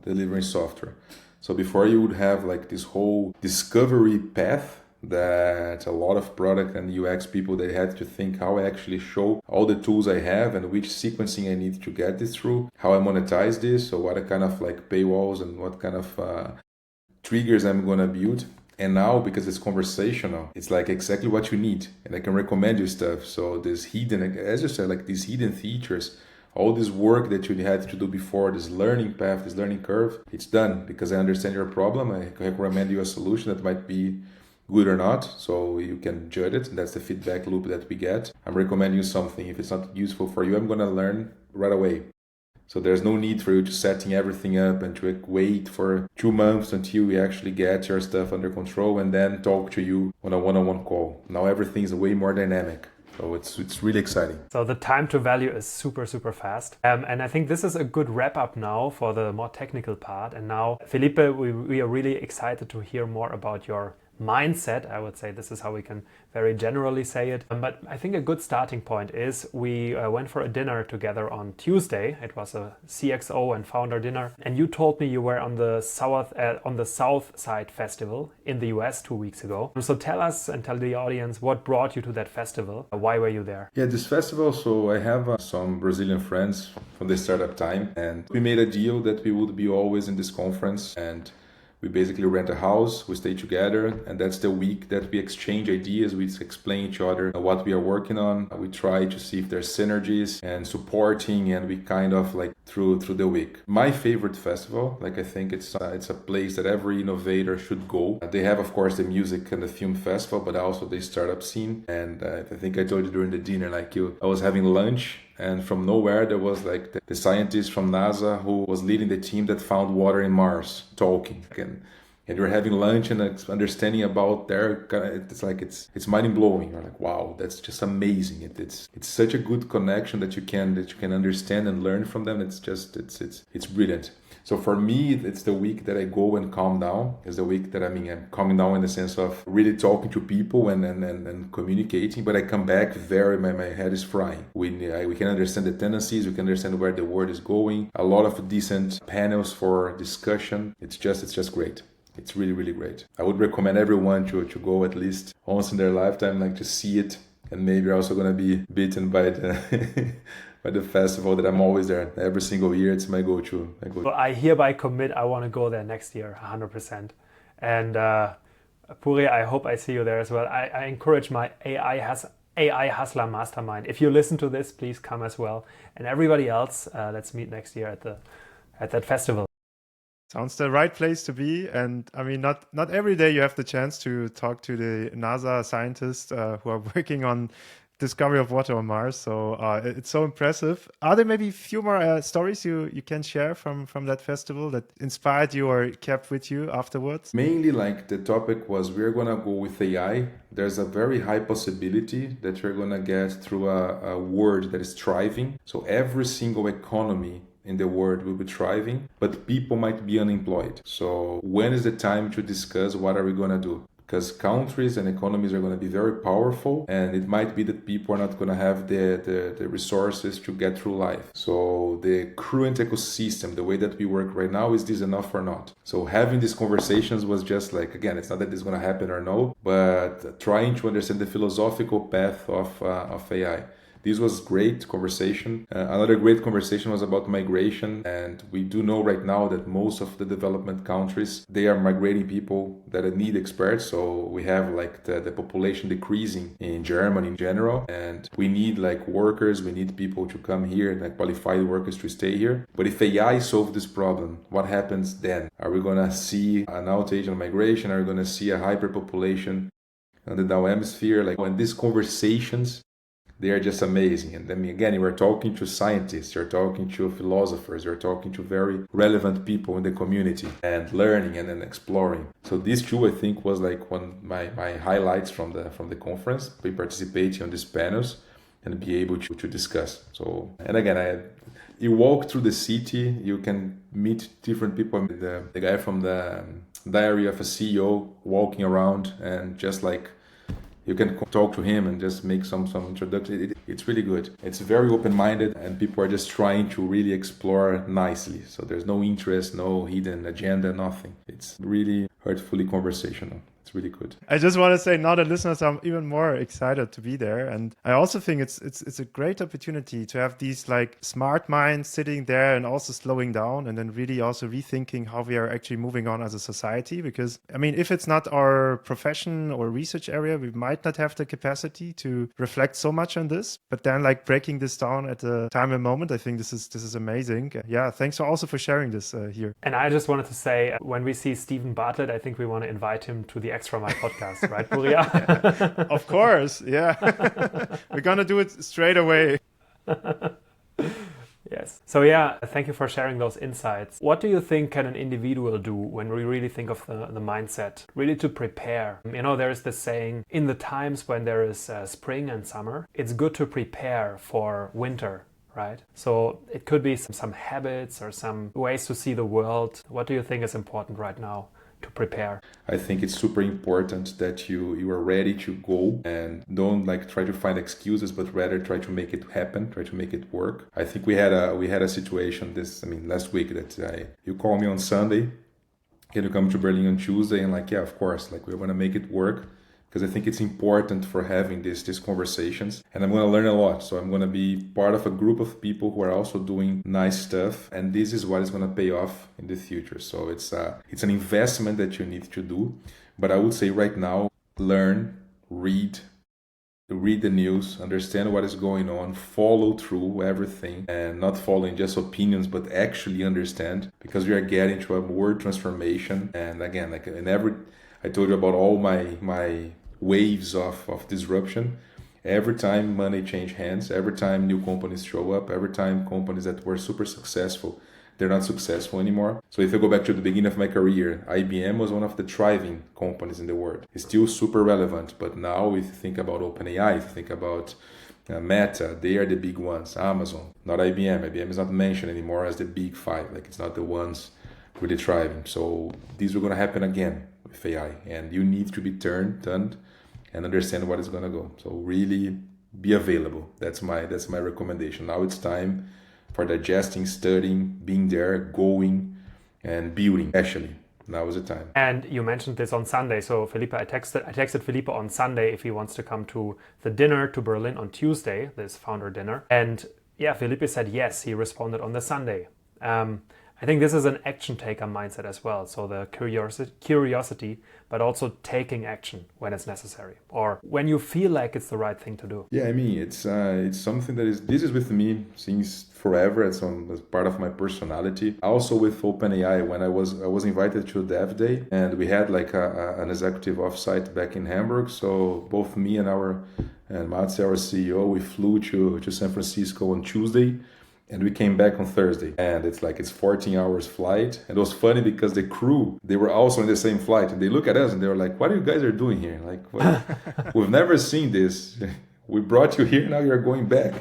Speaker 3: delivering software. So before, you would have this whole discovery path that a lot of product and UX people, they had to think how I actually show all the tools I have and which sequencing I need to get this through, how I monetize this, so what kind of paywalls and what kind of triggers I'm going to build. And now, because it's conversational, it's like exactly what you need. And I can recommend you stuff. So this hidden, as you said, like these hidden features, all this work that you had to do before, this learning path, this learning curve, it's done because I understand your problem. I recommend you a solution that might be good or not, so you can judge it. That's the feedback loop that we get. I'm recommending you something. If it's not useful for you, I'm going to learn right away. So there's no need for you to setting everything up and to wait for 2 months until we actually get your stuff under control and then talk to you on a one-on-one call. Now everything is way more dynamic. So it's really exciting.
Speaker 1: So the time to value is super, super fast. And I think this is a good wrap up now for the more technical part. And now, Felipe, we are really excited to hear more about your mindset. I would say this is how we can very generally say it. But I think a good starting point is we went for a dinner together on Tuesday. It was a CXO and founder dinner. And you told me you were on the South Side Festival in the US 2 weeks ago. So tell us and tell the audience what brought you to that festival. Why were you there?
Speaker 3: Yeah, this festival, so I have some Brazilian friends from the startup time, and we made a deal that we would be always in this conference, and we basically rent a house, we stay together, and that's the week that we exchange ideas, we explain each other what we are working on, we try to see if there's synergies and supporting, and we kind of like through the week. My favorite festival, like I think it's a place that every innovator should go. They have, of course, the music and the film festival, but also the startup scene. And I think I told you during the dinner, I was having lunch, and from nowhere there was like the scientist from NASA who was leading the team that found water in Mars talking. And you're having lunch and understanding about their, it's mind blowing. You're like, wow, that's just amazing. It's such a good connection that you can understand and learn from them. It's brilliant. So for me, it's the week that I go and calm down. It's the week that I'm calming down in the sense of really talking to people and communicating. But I come back my head is frying. We can understand the tendencies. We can understand where the world is going. A lot of decent panels for discussion. It's just great. It's really, really great. I would recommend everyone to go at least once in their lifetime, like to see it. And maybe you're also going to be bitten by the by the festival that I'm always there. Every single year, it's my go-to.
Speaker 1: So I hereby commit I want to go there next year, 100%. And Puria, I hope I see you there as well. I encourage my AI Hustler Mastermind. If you listen to this, please come as well. And everybody else, let's meet next year at that festival.
Speaker 2: Sounds the right place to be. And I mean, not every day you have the chance to talk to the NASA scientists who are working on discovery of water on Mars. So it's so impressive. Are there maybe a few more stories you can share from that festival that inspired you or kept with you afterwards?
Speaker 3: Mainly like the topic was we're going to go with AI. There's a very high possibility that you're going to get through a world that is thriving. So every single economy in the world will be thriving, but people might be unemployed. So when is the time to discuss what are we going to do? Because countries and economies are going to be very powerful, and it might be that people are not going to have the resources to get through life. So the current ecosystem, the way that we work right now, is this enough or not? So having these conversations was just like, again, it's not that this is going to happen or no, but trying to understand the philosophical path of AI. This was great conversation. Another great conversation was about migration. And we do know right now that most of the development countries, they are migrating people that need experts. So we have like the population decreasing in Germany in general. And we need like workers, we need people to come here, like qualified workers to stay here. But if AI solves this problem, what happens then? Are we going to see an outage on migration? Are we going to see a hyperpopulation in the down hemisphere? Like when these conversations, they are just amazing. And then again, you are talking to scientists, you're talking to philosophers, you're talking to very relevant people in the community and learning and then exploring. So these two, I think, was like one of my highlights from the conference, be participating on these panels and be able to discuss. So, and again, you walk through the city, you can meet different people. The guy from the Diary of a CEO walking around and just like, you can talk to him and just make some introduction. It's really good. It's very open-minded and people are just trying to really explore nicely. So there's no interest, no hidden agenda, nothing. It's really heartfully conversational. It's really good.
Speaker 2: I just want to say now that listeners are even more excited to be there. And I also think it's a great opportunity to have these like smart minds sitting there and also slowing down and then really also rethinking how we are actually moving on as a society. Because I mean, if it's not our profession or research area, we might not have the capacity to reflect so much on this. But then like breaking this down at a time and moment, I think this is amazing. Yeah, thanks also for sharing this here.
Speaker 1: And I just wanted to say, when we see Stephen Bartlett, I think we want to invite him to the Extra Mile podcast, right, Puria?
Speaker 2: Of course, yeah. We're going to do it straight away.
Speaker 1: Yes. So yeah, thank you for sharing those insights. What do you think can an individual do when we really think of the mindset, really to prepare? You know, there is this saying, in the times when there is spring and summer, it's good to prepare for winter. Right? So it could be some habits or some ways to see the world. What do you think is important right now to prepare?
Speaker 3: I think it's super important that you are ready to go and don't like try to find excuses, but rather try to make it happen, try to make it work. I think we had a situation last week that you call me on Sunday, can you come to Berlin on Tuesday? And like, yeah, of course, like we're going to make it work. Because I think it's important for having these conversations, and I'm going to learn a lot. So I'm going to be part of a group of people who are also doing nice stuff, and this is what is going to pay off in the future. So it's an investment that you need to do. But I would say right now, learn, read the news, understand what is going on, follow through everything, and not following just opinions, but actually understand, because we are getting to a word transformation. And again, like I told you about all my waves of disruption. Every time money change hands, every time new companies show up, every time companies that were super successful, they're not successful anymore. So if I go back to the beginning of my career, IBM was one of the thriving companies in the world. It's still super relevant, but now if you think about OpenAI, if you think about Meta, they are the big ones. Amazon, not IBM. IBM is not mentioned anymore as the big five. Like it's not the ones really thriving. So these are going to happen again with AI, and you need to be turned and understand what is going to go. So really be available. That's my recommendation. Now it's time for digesting, studying, being there, going and building. Actually, now is the time.
Speaker 1: And you mentioned this on Sunday. So Felipe, I texted Felipe on Sunday if he wants to come to the dinner to Berlin on Tuesday, this founder dinner. And yeah, Felipe said yes. He responded on the Sunday. I think this is an action taker mindset as well. So the curiosity, but also taking action when it's necessary or when you feel like it's the right thing to do.
Speaker 3: Yeah, I mean, it's something this is with me since forever. It's as part of my personality. Also with OpenAI, when I was invited to Dev Day, and we had like an executive offsite back in Hamburg. So both me and Mats, our CEO, we flew to San Francisco on Tuesday. And we came back on Thursday, and it's 14 hours flight. And it was funny because the crew, they were also in the same flight, and they look at us and they were like, what are you guys are doing here? Like, we've never seen this. We brought you here, now you're going back.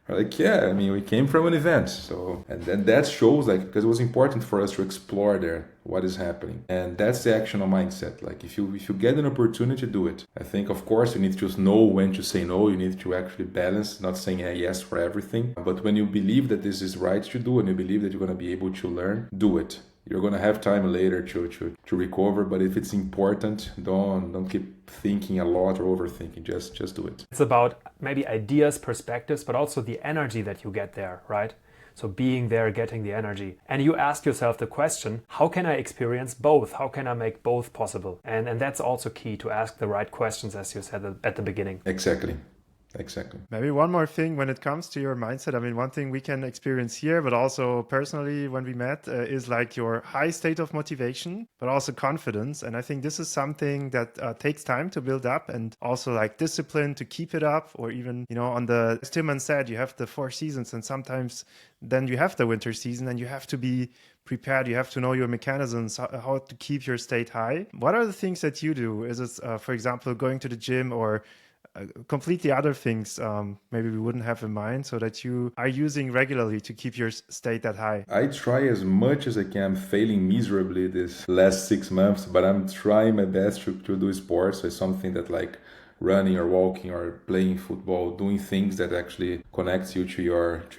Speaker 3: We're like, yeah, I mean, we came from an event. So, and then that shows because it was important for us to explore there what is happening. And that's the actional mindset. Like if you get an opportunity, do it. I think, of course, you need to just know when to say no. You need to actually balance, not saying yes for everything. But when you believe that this is right to do and you believe that you're going to be able to learn, do it. You're going to have time later to recover, but if it's important, don't keep thinking a lot or overthinking. Just do it.
Speaker 1: It's about maybe ideas, perspectives, but also the energy that you get there, right? So being there, getting the energy. And you ask yourself the question, how can I experience both? How can I make both possible? And that's also key, to ask the right questions, as you said at the beginning.
Speaker 3: Exactly.
Speaker 2: Maybe one more thing when it comes to your mindset. I mean, one thing we can experience here, but also personally when we met, is like your high state of motivation, but also confidence. And I think this is something that takes time to build up, and also like discipline to keep it up. Or even, on the, as Tilman said, you have the 4 seasons, and sometimes then you have the winter season, and you have to be prepared. You have to know your mechanisms, how to keep your state high. What are the things that you do? Is it, for example, going to the gym, or completely other things maybe we wouldn't have in mind, so that you are using regularly to keep your state that high?
Speaker 3: I try as much as I can. I'm failing miserably this last 6 months, but I'm trying my best to do sports. So it's something that like running or walking or playing football, doing things that actually connects you to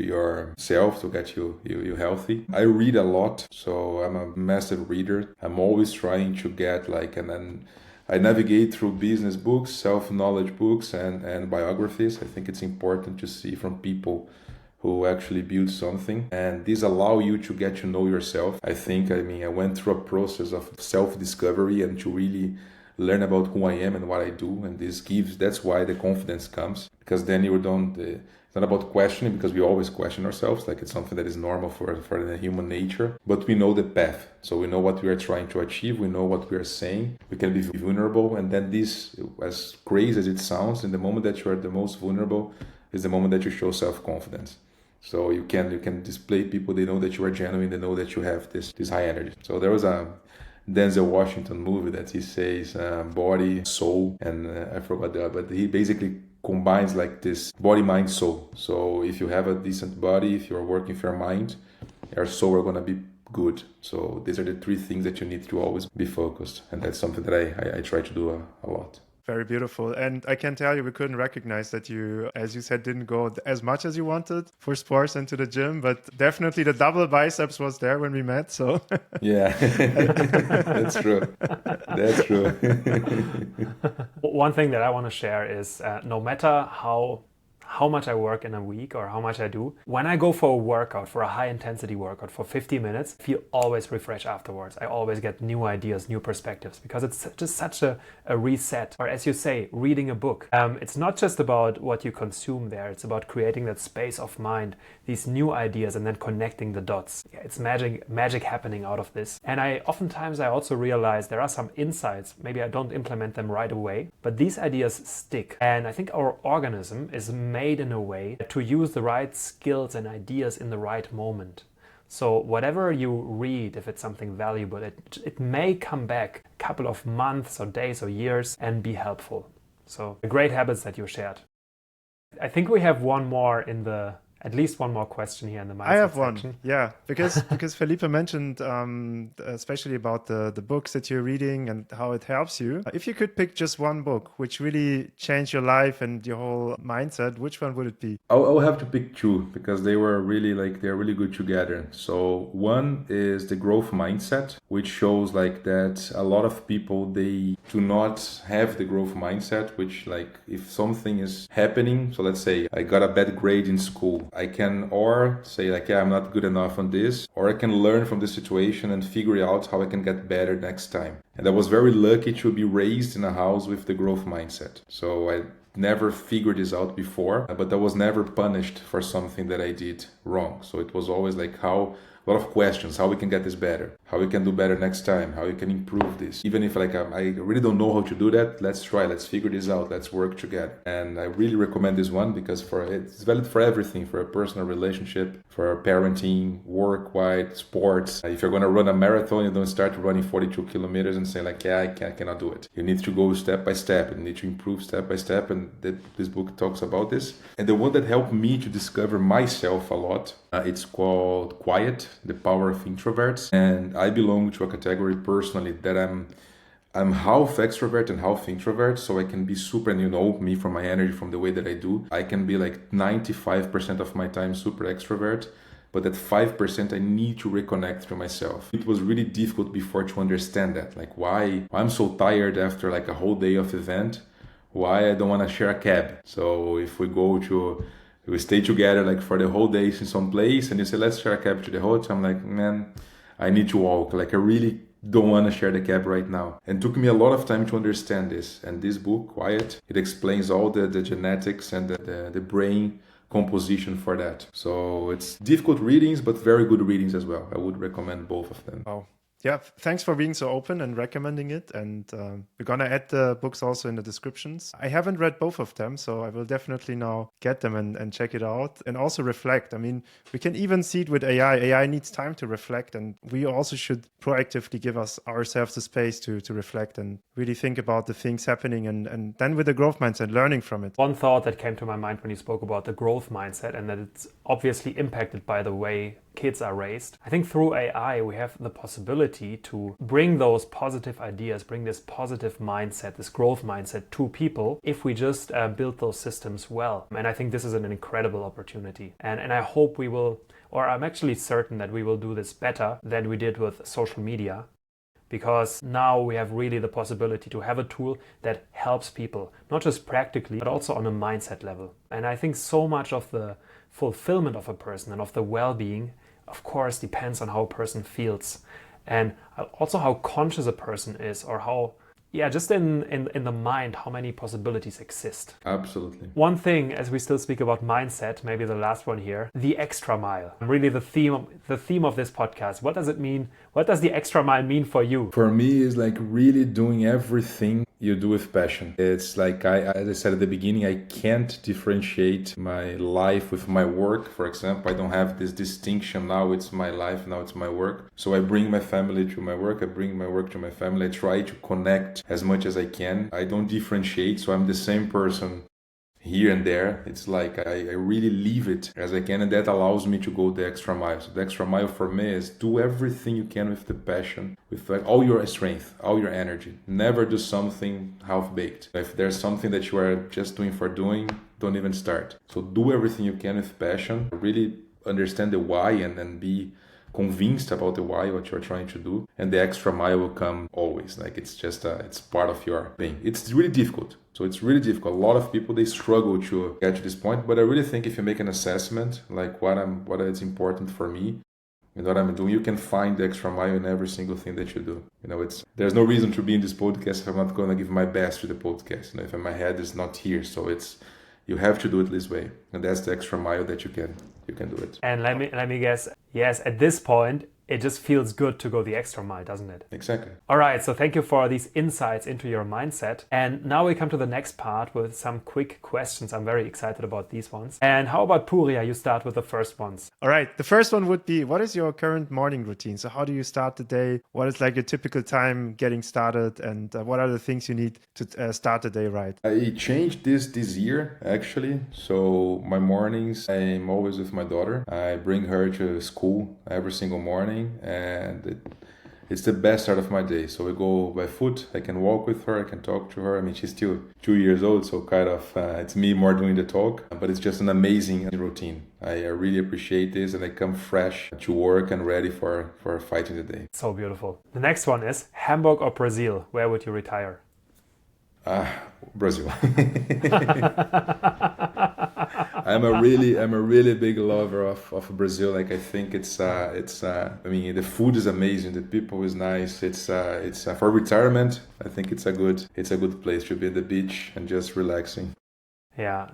Speaker 3: yourself to get you healthy. I read a lot, so I'm a massive reader. I'm always trying to get and then I navigate through business books, self-knowledge books, and biographies. I think it's important to see from people who actually build something, and these allow you to get to know yourself. I went through a process of self-discovery and to really learn about who I am and what I do, and that's why the confidence comes, because then you don't it's not about questioning, because we always question ourselves, like it's something that is normal for the human nature, but we know the path, so we know what we are trying to achieve, we know what we are saying, we can be vulnerable, and then this, as crazy as it sounds, in the moment that you are the most vulnerable is the moment that you show self-confidence. So you can display people, they know that you are genuine, they know that you have this high energy. So there was a Denzel Washington movie that he says body, soul, and I forgot the other, but he basically combines like this body, mind, soul. So if you have a decent body, if you're working with your mind, your soul are gonna be good. So these are the three things that you need to always be focused, and that's something that I try to do a lot.
Speaker 2: Very beautiful. And I can tell you, we couldn't recognize that you, as you said, didn't go as much as you wanted for sports and to the gym, but definitely the double biceps was there when we met. So
Speaker 3: yeah, that's true. That's true.
Speaker 1: One thing that I want to share is no matter how much I work in a week or how much I do, when I go for a workout, for a high intensity workout for 50 minutes, I feel always refreshed afterwards. I always get new ideas, new perspectives, because it's just such a reset. Or as you say, reading a book. It's not just about what you consume there. It's about creating that space of mind, these new ideas, and then connecting the dots. Yeah, it's magic happening out of this. And oftentimes I also realize there are some insights. Maybe I don't implement them right away, but these ideas stick. And I think our organism is made in a way to use the right skills and ideas in the right moment. So whatever you read, if it's something valuable, it may come back a couple of months or days or years and be helpful. So great habits that you shared. I think we have at least one more question here in the mindset
Speaker 2: I have
Speaker 1: section.
Speaker 2: one, yeah, because Felipe mentioned especially about the books that you're reading and how it helps you. If you could pick just one book which really changed your life and your whole mindset, which one would it be?
Speaker 3: I'll have to pick two because they're really good together. So one is the growth mindset, which shows like that a lot of people, they do not have the growth mindset, which like if something is happening, so let's say I got a bad grade in school, I can or say like, yeah, I'm not good enough on this, or I can learn from the situation and figure out how I can get better next time. And I was very lucky to be raised in a house with the growth mindset. So I never figured this out before, but I was never punished for something that I did wrong. So it was always like a lot of questions, how we can get this better, how we can do better next time, how we can improve this. Even if like I really don't know how to do that, let's try, let's figure this out, let's work together. And I really recommend this one because it's valid for everything, for a personal relationship, for parenting, work-wide, sports. If you're gonna run a marathon, you don't start running 42 kilometers and say like, yeah, I cannot do it. You need to go step by step and need to improve step by step. And this book talks about this. And the one that helped me to discover myself a lot, it's called Quiet, the Power of Introverts. And I belong to a category personally that I'm half extrovert and half introvert, so I can be super, and you know me from my energy, from the way that I do, I can be like 95% of my time super extrovert, but that 5% I need to reconnect to myself. It was really difficult before to understand that, like why I'm so tired after like a whole day of event, why I don't want to share a cab. So if we stay together like for the whole day in some place and you say, let's share a cab to the hotel. I'm like, man, I need to walk. Like I really don't want to share the cab right now. And it took me a lot of time to understand this. And this book, Quiet, it explains all the genetics and the brain composition for that. So it's difficult readings, but very good readings as well. I would recommend both of them.
Speaker 2: Wow. Yeah, thanks for being so open and recommending it. And we're going to add the books also in the descriptions. I haven't read both of them, so I will definitely now get them and check it out and also reflect. I mean, we can even see it with AI. AI needs time to reflect, and we also should proactively give ourselves the space to reflect and really think about the things happening and then with the growth mindset, learning from it.
Speaker 1: One thought that came to my mind when you spoke about the growth mindset and that it's obviously impacted by the way kids are raised. I think through AI, we have the possibility to bring those positive ideas, bring this positive mindset, this growth mindset to people if we just build those systems well. And I think this is an incredible opportunity. And I hope we will, or I'm actually certain that we will do this better than we did with social media. because now we have really the possibility to have a tool that helps people, not just practically, but also on a mindset level. And I think so much of the fulfillment of a person and of the well-being, of course, depends on how a person feels, and also how conscious a person is, or how, just in the mind, how many possibilities exist.
Speaker 3: Absolutely.
Speaker 1: One thing, as we still speak about mindset, maybe the last one here, the extra mile. Really the theme of this podcast. What does it mean? What does the extra mile mean for you?
Speaker 3: For me, it's like really doing everything you do with passion. It's like, as I said at the beginning, I can't differentiate my life with my work. For example, I don't have this distinction. Now it's my life, now it's my work. So I bring my family to my work. I bring my work to my family. I try to connect as much as I can. I don't differentiate. So I'm the same person here and there. It's like I really leave it as I can, and that allows me to go the extra mile. So the extra mile for me is do everything you can with the passion, with like all your strength, all your energy. Never do something half-baked. If there's something that you are just doing for doing, don't even start. So do everything you can with passion, really understand the why, and then be convinced about the why, what you're trying to do, and the extra mile will come always. Like it's just it's part of your being. It's really difficult. So it's really difficult. A lot of people, they struggle to get to this point, but I really think if you make an assessment, like what is important for me and what I'm doing, you can find the extra mile in every single thing that you do. There's no reason to be in this podcast if I'm not going to give my best to the podcast. If my head is not here. So you have to do it this way, and that's the extra mile that you can do it.
Speaker 1: And let me guess. Yes, at this point, it just feels good to go the extra mile, doesn't it?
Speaker 3: Exactly.
Speaker 1: All right, so thank you for these insights into your mindset. And now we come to the next part with some quick questions. I'm very excited about these ones. And how about Puria? You start with the first ones.
Speaker 2: All right, the first one would be, what is your current morning routine? So how do you start the day? What is like your typical time getting started? And what are the things you need to start the day right?
Speaker 3: I changed this year, actually. So my mornings, I'm always with my daughter. I bring her to school every single morning. And it's the best start of my day. So we go by foot. I can walk with her. I can talk to her. I mean, she's still 2 years old, so kind of it's me more doing the talk. But it's just an amazing routine. I really appreciate this, and I come fresh to work and ready for fighting the day.
Speaker 1: So beautiful. The next one is Hamburg or Brazil? Where would you retire?
Speaker 3: Brazil. I'm a really big lover of Brazil. Like I think it's I mean, the food is amazing, the people is nice. It's for retirement. I think it's a good place to be at the beach and just relaxing.
Speaker 1: Yeah.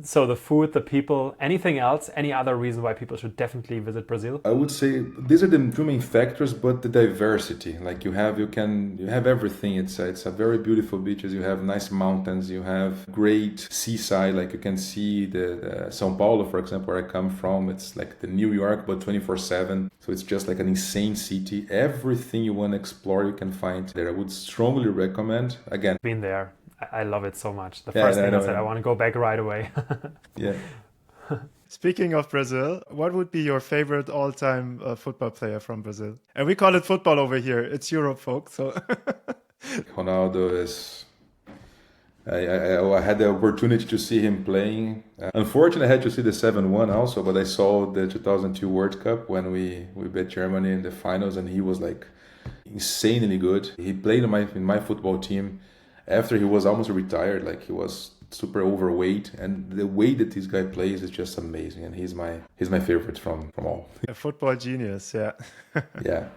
Speaker 1: So the food, the people, anything else, any other reason why people should definitely visit Brazil?
Speaker 3: I would say these are the two main factors, but the diversity. Like you have everything. It's a very beautiful beaches. You have nice mountains. You have great seaside. Like you can see the São Paulo, for example, where I come from. It's like the New York, but 24/7. So it's just like an insane city. Everything you want to explore, you can find there. I would strongly recommend. Again,
Speaker 1: been there. I love it so much. The first thing I said, I want to go back right away.
Speaker 3: Yeah.
Speaker 2: Speaking of Brazil, what would be your favorite all-time football player from Brazil? And we call it football over here. It's Europe, folks. So
Speaker 3: Ronaldo is... I had the opportunity to see him playing. Unfortunately, I had to see the 7-1 also, but I saw the 2002 World Cup when we beat Germany in the finals, and he was like insanely good. He played in my football team after he was almost retired. Like he was super overweight, and the way that this guy plays is just amazing, and he's my favorite from all.
Speaker 2: A football genius, yeah.
Speaker 3: Yeah,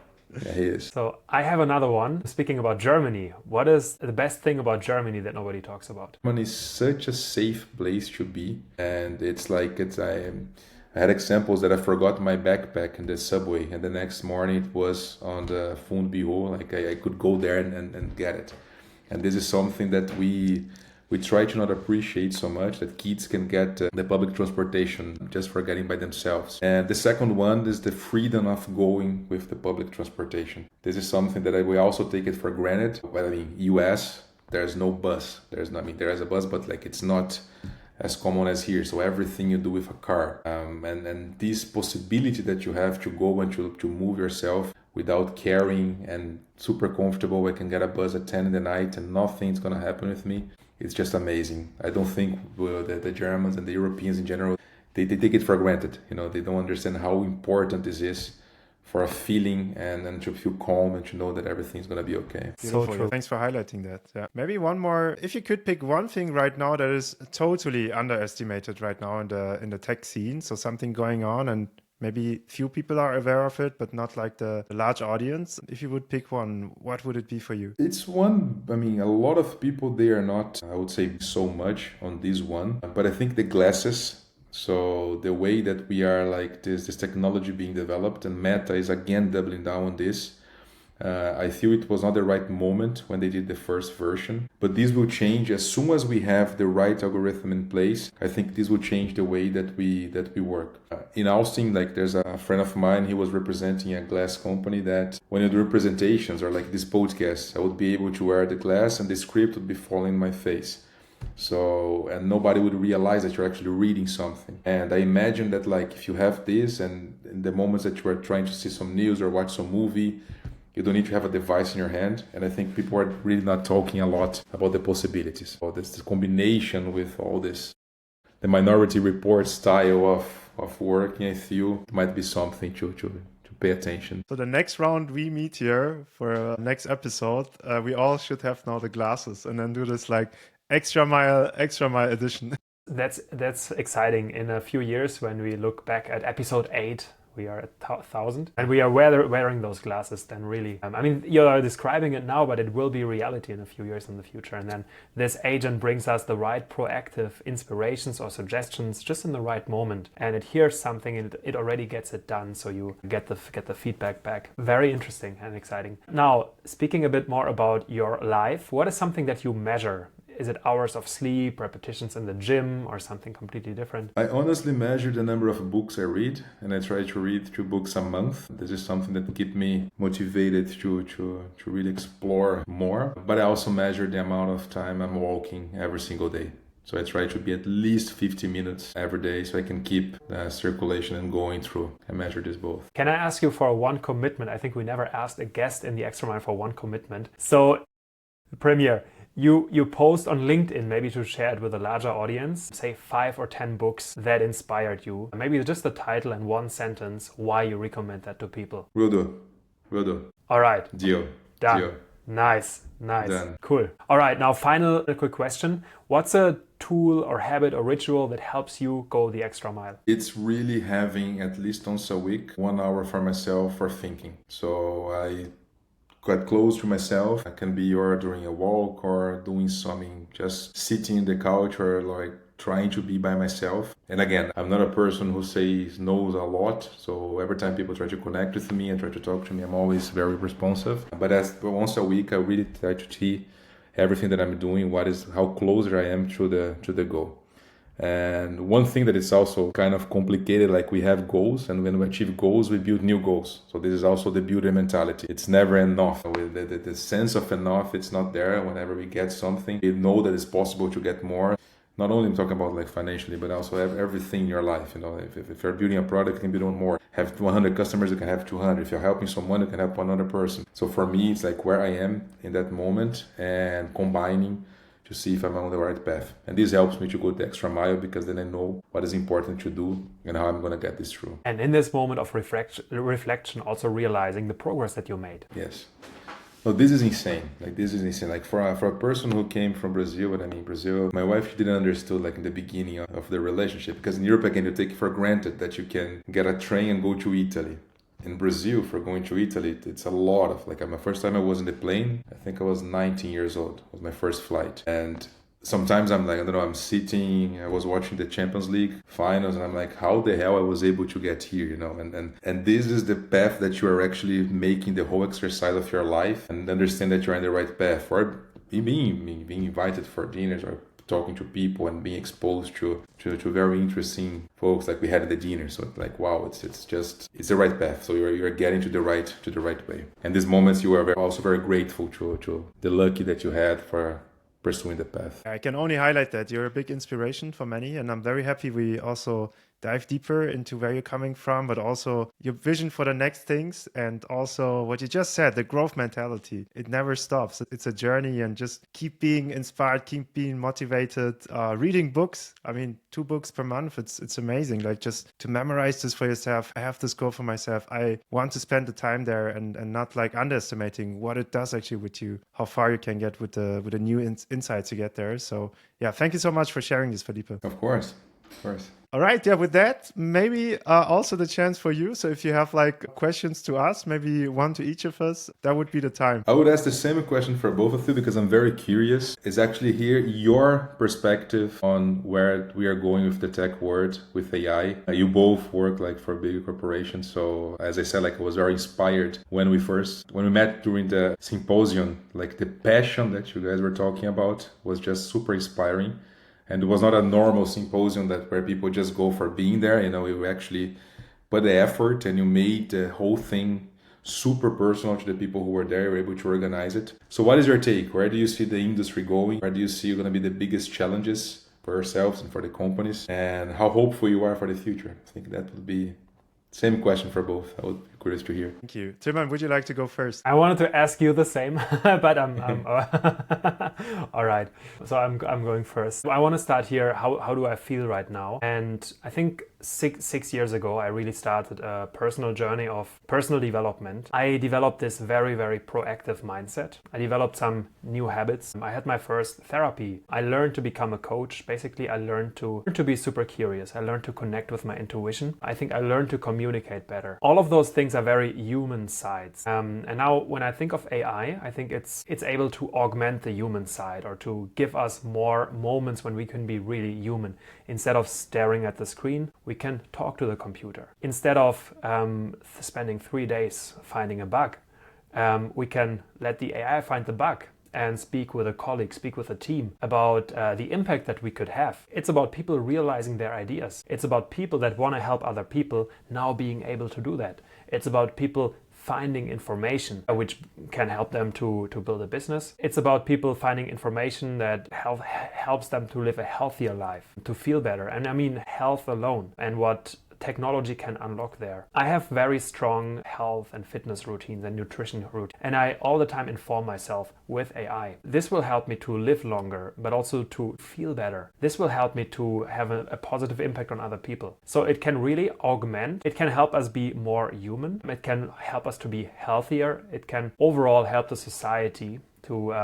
Speaker 3: he is.
Speaker 1: So I have another one. Speaking about Germany, what is the best thing about Germany that nobody talks about?
Speaker 3: Germany is such a safe place to be, and I had examples that I forgot my backpack in the subway, and the next morning it was on the Fundbüro. Like I could go there and get it. And this is something that we try to not appreciate so much, that kids can get the public transportation just for getting by themselves. And the second one is the freedom of going with the public transportation. This is something that we also take it for granted. But I mean, US, there's no bus. There is a bus, but like it's not as common as here. So everything you do with a car. And this possibility that you have to go and to move yourself without caring and super comfortable. I can get a bus at 10 in the night and nothing's gonna happen with me. It's just amazing. I don't think the Germans and the Europeans in general, they take it for granted. They don't understand how important this is for a feeling and to feel calm and to know that everything's going to be okay.
Speaker 2: Beautiful.
Speaker 1: So true.
Speaker 2: Thanks for highlighting that. Yeah. Maybe one more. If you could pick one thing right now that is totally underestimated right now in the tech scene, so something going on and maybe few people are aware of it, but not like the large audience. If you would pick one, what would it be for you?
Speaker 3: It's one, I mean, a lot of people, they are not, I would say, so much on this one, but I think the glasses. So the way that we are like this technology being developed, and Meta is again doubling down on this. I feel it was not the right moment when they did the first version, but this will change as soon as we have the right algorithm in place. I think this will change the way that we work. In Austin, like there's a friend of mine, he was representing a glass company that when you do presentations or like this podcast, I would be able to wear the glass and the script would be falling in my face. So, and nobody would realize that you're actually reading something. And I imagine that like if you have this and in the moments that you are trying to see some news or watch some movie, you don't need to have a device in your hand. And I think people are really not talking a lot about the possibilities. So this combination with all this, the Minority Report style of working, I feel it might be something to pay attention.
Speaker 2: So the next round we meet here for next episode, we all should have now the glasses and then do this like extra mile edition.
Speaker 1: That's exciting. In a few years, when we look back at episode 8, we are at 1,000, and we are wearing those glasses. Then really, I mean, you are describing it now, but it will be reality in a few years in the future. And then this agent brings us the right proactive inspirations or suggestions just in the right moment, and it hears something and it already gets it done. So you get the feedback back. Very interesting and exciting. Now, speaking a bit more about your life, what is something that you measure? Is it hours of sleep, repetitions in the gym, or something completely different?
Speaker 3: I honestly measure the number of books I read, and I try to read 2 books a month. This is something that keeps me motivated to really explore more. But I also measure the amount of time I'm walking every single day. So I try to be at least 50 minutes every day so I can keep the circulation and going through. I measure this both.
Speaker 1: Can I ask you for one commitment? I think we never asked a guest in the Extra Mile for one commitment. So, Premier, you post on LinkedIn, maybe to share it with a larger audience, say 5 or 10 books that inspired you. Maybe just the title and one sentence, why you recommend that to people.
Speaker 3: Will do.
Speaker 1: All right.
Speaker 3: Deal.
Speaker 1: Done.
Speaker 3: Deal.
Speaker 1: Nice.
Speaker 3: Done.
Speaker 1: Cool. All right. Now, a quick question. What's a tool or habit or ritual that helps you go the extra mile?
Speaker 3: It's really having at least once a week, 1 hour for myself for thinking. So I got close to myself. It can be or during a walk or doing something, just sitting in the couch or like trying to be by myself. And again, I'm not a person who knows a lot. So every time people try to connect with me and try to talk to me, I'm always very responsive. But once a week, I really try to see everything that I'm doing, how closer I am to the goal. And one thing that is also kind of complicated, like we have goals, and when we achieve goals, we build new goals. So this is also the builder mentality. It's never enough. The sense of enough, it's not there. Whenever we get something, we know that it's possible to get more. Not only I'm talking about like financially, but also everything in your life. You know, if you're building a product, you can build on more. Have 100 customers, you can have 200. If you're helping someone, you can help another person. So for me, it's like where I am in that moment and combining to see if I'm on the right path. And this helps me to go the extra mile because then I know what is important to do and how I'm going to get this through.
Speaker 1: And in this moment of reflection, also realizing the progress that you made.
Speaker 3: Yes. No, this is insane. Like for a person who came from Brazil, but I mean Brazil, my wife, she didn't understand like in the beginning of the relationship, because in Europe, again, you take for granted that you can get a train and go to Italy. In Brazil, for going to Italy, it's a lot of, like my first time I was in the plane, I think I was 19 years old. It was my first flight. And sometimes I'm like, I don't know, I'm sitting, I was watching the Champions League finals, and I'm like, how the hell I was able to get here, you know? And this is the path that you are actually making the whole exercise of your life, and understand that you're on the right path. Or being invited for dinners or talking to people and being exposed to very interesting folks like we had at the dinner. So it's like, wow, it's the right path. So you're getting to the right way. And these moments you are also very grateful to the lucky that you had for pursuing the path.
Speaker 2: I can only highlight that you're a big inspiration for many, and I'm very happy we also dive deeper into where you're coming from, but also your vision for the next things. And also what you just said, the growth mentality. It never stops. It's a journey, and just keep being inspired, keep being motivated, reading books. I mean, 2 books per month. It's amazing. Like, just to memorize this for yourself. I have this goal for myself. I want to spend the time there, and not like underestimating what it does actually with you, how far you can get with the new insights you get there. So yeah, thank you so much for sharing this, Felipe.
Speaker 3: Of course. Of course.
Speaker 2: All right. Yeah. With that, maybe also the chance for you. So if you have like questions to ask, maybe one to each of us, that would be the time.
Speaker 3: I would ask the same question for both of you because I'm very curious. Is actually hear your perspective on where we are going with the tech world with AI. You both work like for big corporations. So as I said, like I was very inspired when we met during the symposium, like the passion that you guys were talking about was just super inspiring. And it was not a normal symposium where people just go for being there. You know, you actually put the effort and you made the whole thing super personal to the people who were there. You were able to organize it. So what is your take? Where do you see the industry going? Where do you see going to be the biggest challenges for yourselves and for the companies? And how hopeful you are for the future? I think that would be same question for both. I would be curious to hear.
Speaker 2: Thank you. Tilman, would you like to go first?
Speaker 1: I wanted to ask you the same, but I'm all right. So I'm going first. I want to start here. How do I feel right now? And I think six years ago, I really started a personal journey of personal development. I developed this very, very proactive mindset. I developed some new habits. I had my first therapy. I learned to become a coach. Basically, I learned to be super curious. I learned to connect with my intuition. I think I learned to communicate better. All of those things are very human sides. And now when I think of AI, I think it's able to augment the human side, or to give us more moments when we can be really human. Instead of staring at the screen, we can talk to the computer. Instead of spending 3 days finding a bug, we can let the AI find the bug and speak with a colleague, speak with a team about the impact that we could have. It's about people realizing their ideas. It's about people that want to help other people now being able to do that. It's about people finding information which can help them to build a business. It's about people finding information that helps them to live a healthier life, to feel better. And I mean health alone, and what technology can unlock there. I have very strong health and fitness routines and nutrition routines, and I all the time inform myself with AI. This will help me to live longer, but also to feel better. This will help me to have a positive impact on other people. So it can really augment, it can help us be more human, it can help us to be healthier, it can overall help the society to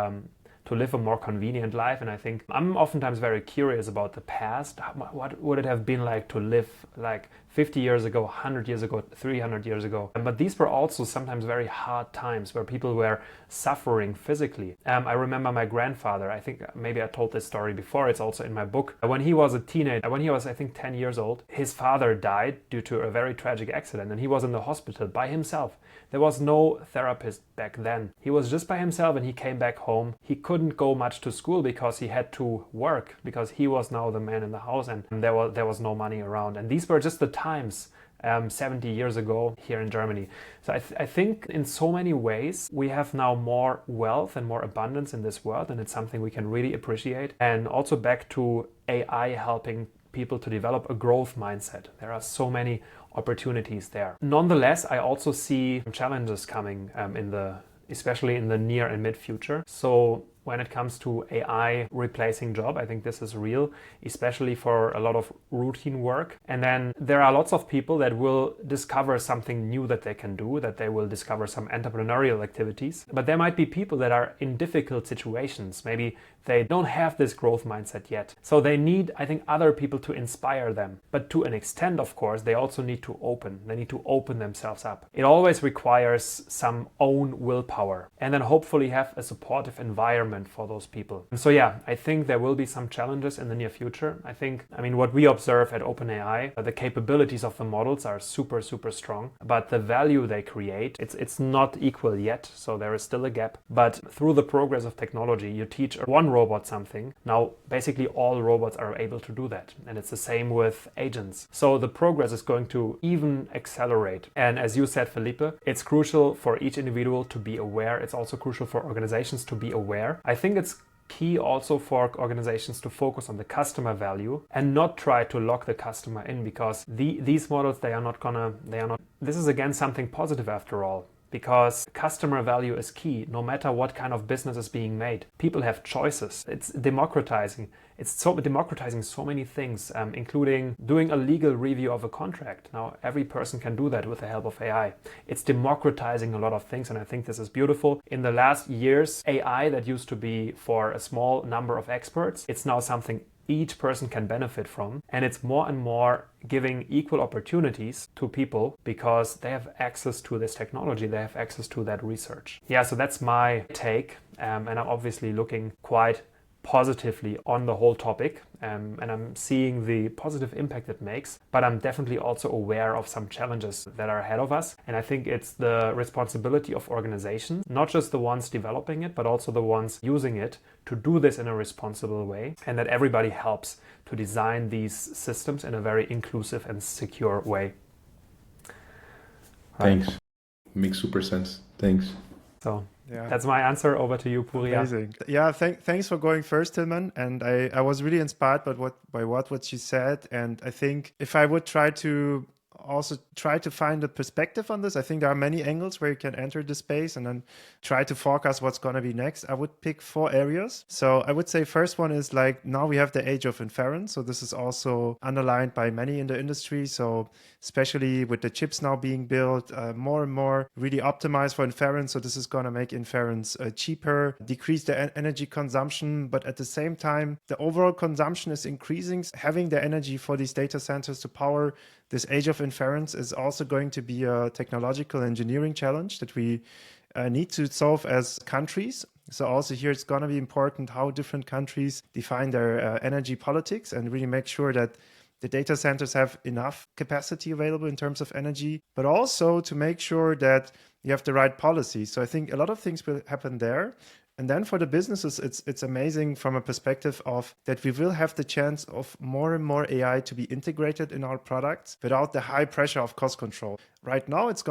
Speaker 1: live a more convenient life. And I think I'm oftentimes very curious about the past. What would it have been like to live like 50 years ago, 100 years ago, 300 years ago? But these were also sometimes very hard times where people were suffering physically. I remember my grandfather, I think maybe I told this story before, it's also in my book. When he was a teenager, when he was I think 10 years old, his father died due to a very tragic accident, and he was in the hospital by himself. There was no therapist back then. He was just by himself, and he came back home. He couldn't go much to school because he had to work, because he was now the man in the house, and there was no money around. And these were just the times 70 years ago here in Germany. So I think in so many ways we have now more wealth and more abundance in this world, and it's something we can really appreciate. And also back to AI helping people to develop a growth mindset. There are so many opportunities there. Nonetheless, I also see challenges coming especially in the near and mid future. So when it comes to AI replacing job, I think this is real, especially for a lot of routine work. And then there are lots of people that will discover something new that they can do, that they will discover some entrepreneurial activities. But there might be people that are in difficult situations. Maybe they don't have this growth mindset yet. So they need, I think, other people to inspire them. But to an extent, of course, they also need to open. They need to open themselves up. It always requires some own willpower, and then hopefully have a supportive environment for those people. And so yeah, I think there will be some challenges in the near future. I mean, what we observe at OpenAI, the capabilities of the models are super, super strong, but the value they create, it's not equal yet. So there is still a gap. But through the progress of technology, you teach one robot something. Now, basically all robots are able to do that. And it's the same with agents. So the progress is going to even accelerate. And as you said, Felipe, it's crucial for each individual to be aware. It's also crucial for organizations to be aware. I think it's key also for organizations to focus on the customer value and not try to lock the customer in, because these models, this is again something positive after all. Because customer value is key, no matter what kind of business is being made. People have choices. It's democratizing. Democratizing so many things, including doing a legal review of a contract. Now, every person can do that with the help of AI. It's democratizing a lot of things, and I think this is beautiful. In the last years, AI that used to be for a small number of experts, it's now something each person can benefit from, and it's more and more giving equal opportunities to people because they have access to this technology, they have access to that research. Yeah, so that's my take, and I'm obviously looking quite positively on the whole topic, and I'm seeing the positive impact it makes, but I'm definitely also aware of some challenges that are ahead of us, and I think it's the responsibility of organizations, not just the ones developing it, but also the ones using it, to do this in a responsible way, and that everybody helps to design these systems in a very inclusive and secure way.
Speaker 3: Thanks. Makes super sense. Thanks.
Speaker 1: So that's my answer. Over to you, Puria.
Speaker 2: Amazing. Yeah, thanks for going first, Tilman. And I was really inspired by what you said. And I think if I would try to find a perspective on this, I think there are many angles where you can enter the space and then try to forecast what's going to be next. I would pick 4 areas. So I would say first one is like, now we have the age of inference. So this is also underlined by many in the industry. So especially with the chips now being built, more and more really optimized for inference. So this is going to make inference cheaper, decrease the energy consumption, but at the same time, the overall consumption is increasing. Having the energy for these data centers to power this age of inference is also going to be a technological engineering challenge that we need to solve as countries. So also here it's going to be important how different countries define their energy politics and really make sure that the data centers have enough capacity available in terms of energy, but also to make sure that you have the right policy. So I think a lot of things will happen there. And then for the businesses, it's amazing from a perspective of that we will have the chance of more and more AI to be integrated in our products without the high pressure of cost control. Right now, it's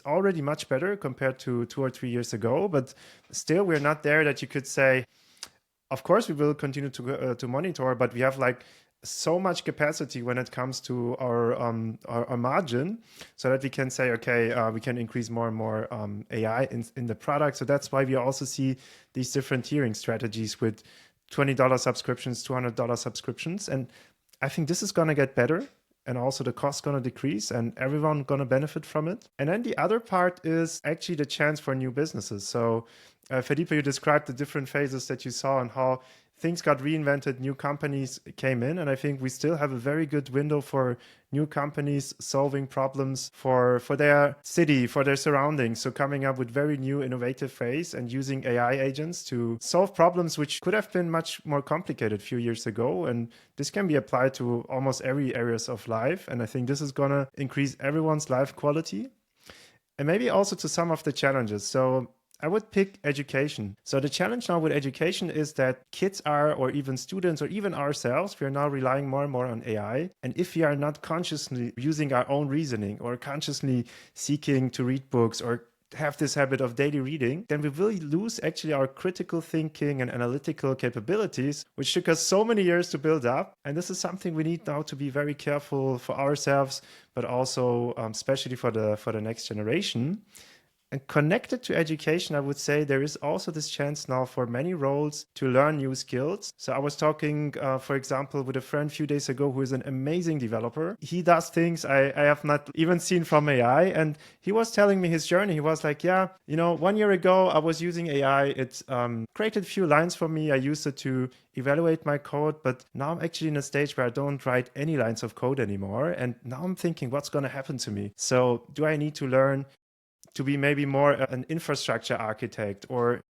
Speaker 2: already much better compared to 2 or 3 years ago, but still we're not there that you could say, of course, we will continue to monitor, but we have like so much capacity when it comes to our margin, so that we can say, okay, we can increase more and more AI in the product. So that's why we also see these different tiering strategies with $20 subscriptions, $200 subscriptions. And I think this is going to get better. And also the cost going to decrease and everyone going to benefit from it. And then the other part is actually the chance for new businesses. So Felipe, you described the different phases that you saw and how things got reinvented, new companies came in, and I think we still have a very good window for new companies solving problems for their city, for their surroundings. So coming up with very new innovative ways and using AI agents to solve problems which could have been much more complicated a few years ago. And this can be applied to almost every areas of life. And I think this is going to increase everyone's life quality and maybe also to some of the challenges. So I would pick education. So the challenge now with education is that kids are, or even students, or even ourselves, we are now relying more and more on AI. And if we are not consciously using our own reasoning or consciously seeking to read books or have this habit of daily reading, then we will lose actually our critical thinking and analytical capabilities, which took us so many years to build up. And this is something we need now to be very careful for ourselves, but also especially for the next generation. And connected to education, I would say there is also this chance now for many roles to learn new skills. So I was talking, for example, with a friend a few days ago who is an amazing developer. He does things I have not even seen from AI. And he was telling me his journey. He was like, yeah, 1 year ago, I was using AI. It created a few lines for me. I used it to evaluate my code. But now I'm actually in a stage where I don't write any lines of code anymore. And now I'm thinking, what's going to happen to me? So do I need to learn to be maybe more an infrastructure architect or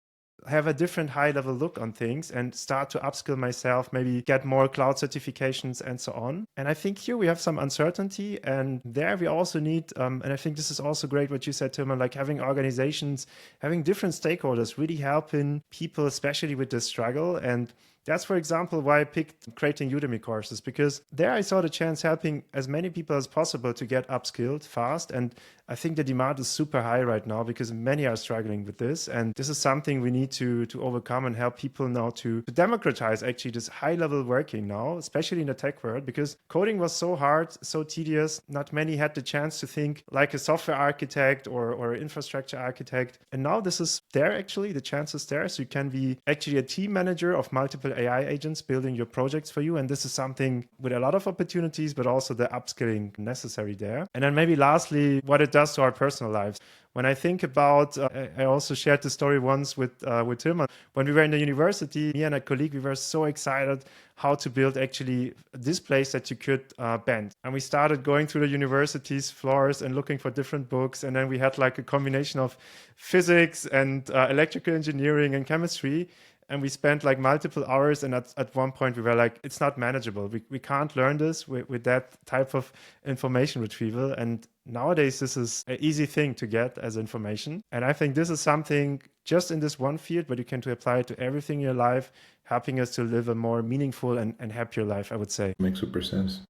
Speaker 2: have a different high-level look on things and start to upskill myself, maybe get more cloud certifications and so on. And I think here we have some uncertainty, and there we also need, and I think this is also great what you said, Tilman, like having organizations, having different stakeholders really helping people, especially with the struggle. And That's, for example, why I picked creating Udemy courses, because there I saw the chance helping as many people as possible to get upskilled fast. And I think the demand is super high right now because many are struggling with this. And this is something we need to overcome and help people now to democratize actually this high level working now, especially in the tech world, because coding was so hard, so tedious. Not many had the chance to think like a software architect or infrastructure architect. And now this is there actually, the chance is there. So you can be actually a team manager of multiple AI agents building your projects for you. And this is something with a lot of opportunities, but also the upskilling necessary there. And then maybe lastly, what it does to our personal lives. When I think about, I also shared the story once with Tilman. When we were in the university, me and a colleague, we were so excited how to build actually this place that you could bend. And we started going through the university's floors and looking for different books. And then we had like a combination of physics and electrical engineering and chemistry. And we spent like multiple hours. And at one point we were like, it's not manageable. We can't learn this with that type of information retrieval. And nowadays, this is an easy thing to get as information. And I think this is something just in this one field, but you can apply it to everything in your life, helping us to live a more meaningful and happier life, I would say.
Speaker 3: Makes super sense.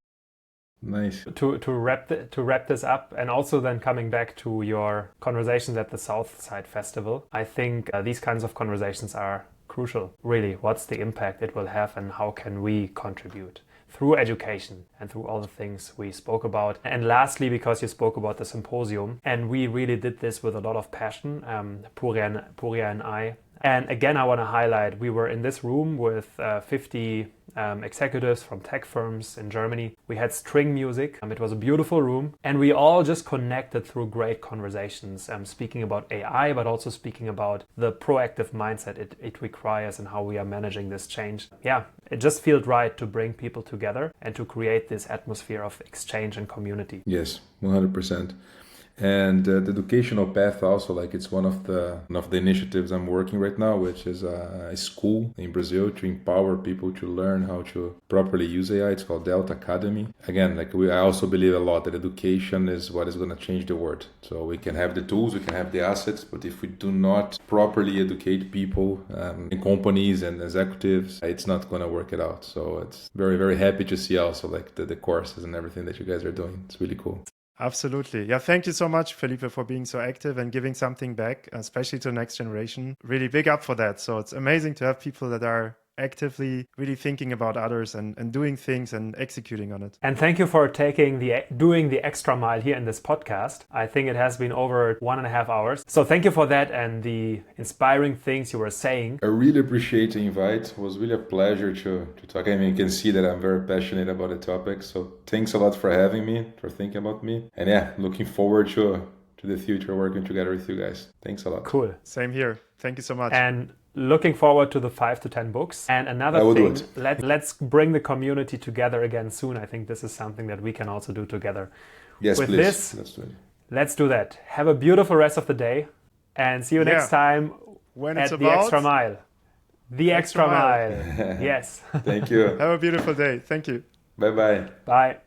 Speaker 3: Nice.
Speaker 1: To wrap this up, and also then coming back to your conversations at the Southside Festival, I think these kinds of conversations are crucial. Really, what's the impact it will have and how can we contribute through education and through all the things we spoke about. And lastly, because you spoke about the symposium, and we really did this with a lot of passion, Puria and I. And again, I want to highlight, we were in this room with 50 executives from tech firms in Germany. We had string music. It was a beautiful room. And we all just connected through great conversations, speaking about AI, but also speaking about the proactive mindset it requires and how we are managing this change. Yeah, it just felt right to bring people together and to create this atmosphere of exchange and community.
Speaker 3: Yes, 100%. And the educational path also, like it's one of the initiatives I'm working right now, which is a school in Brazil to empower people to learn how to properly use AI. It's called Delta Academy. Again, I also believe a lot that education is what is going to change the world. So we can have the tools, we can have the assets, but if we do not properly educate people in companies and executives, it's not going to work it out. So it's very, very happy to see also like the courses and everything that you guys are doing. It's really cool.
Speaker 2: Absolutely. Yeah, thank you so much, Felipe, for being so active and giving something back, especially to the next generation. Really big up for that. So it's amazing to have people that are actively really thinking about others and doing things and executing on it.
Speaker 1: And thank you for doing the extra mile here in this podcast. I think it has been over 1.5 hours. So thank you for that and the inspiring things you were saying.
Speaker 3: I really appreciate the invite. It was really a pleasure to talk. I mean, you can see that I'm very passionate about the topic. So thanks a lot for having me, for thinking about me. And yeah, looking forward to the future working together with you guys. Thanks a lot.
Speaker 1: Cool.
Speaker 2: Same here. Thank you so much.
Speaker 1: And looking forward to the 5 to 10 books. And another thing, let's bring the community together again soon. I think this is something that we can also do together.
Speaker 3: Yes,
Speaker 1: with
Speaker 3: please.
Speaker 1: This, let's do that. Have a beautiful rest of the day and see you next time
Speaker 2: when
Speaker 1: at the Extra Mile. The Extra Mile. Yes.
Speaker 3: Thank you.
Speaker 2: Have a beautiful day. Thank you.
Speaker 3: Bye-bye.
Speaker 1: Bye.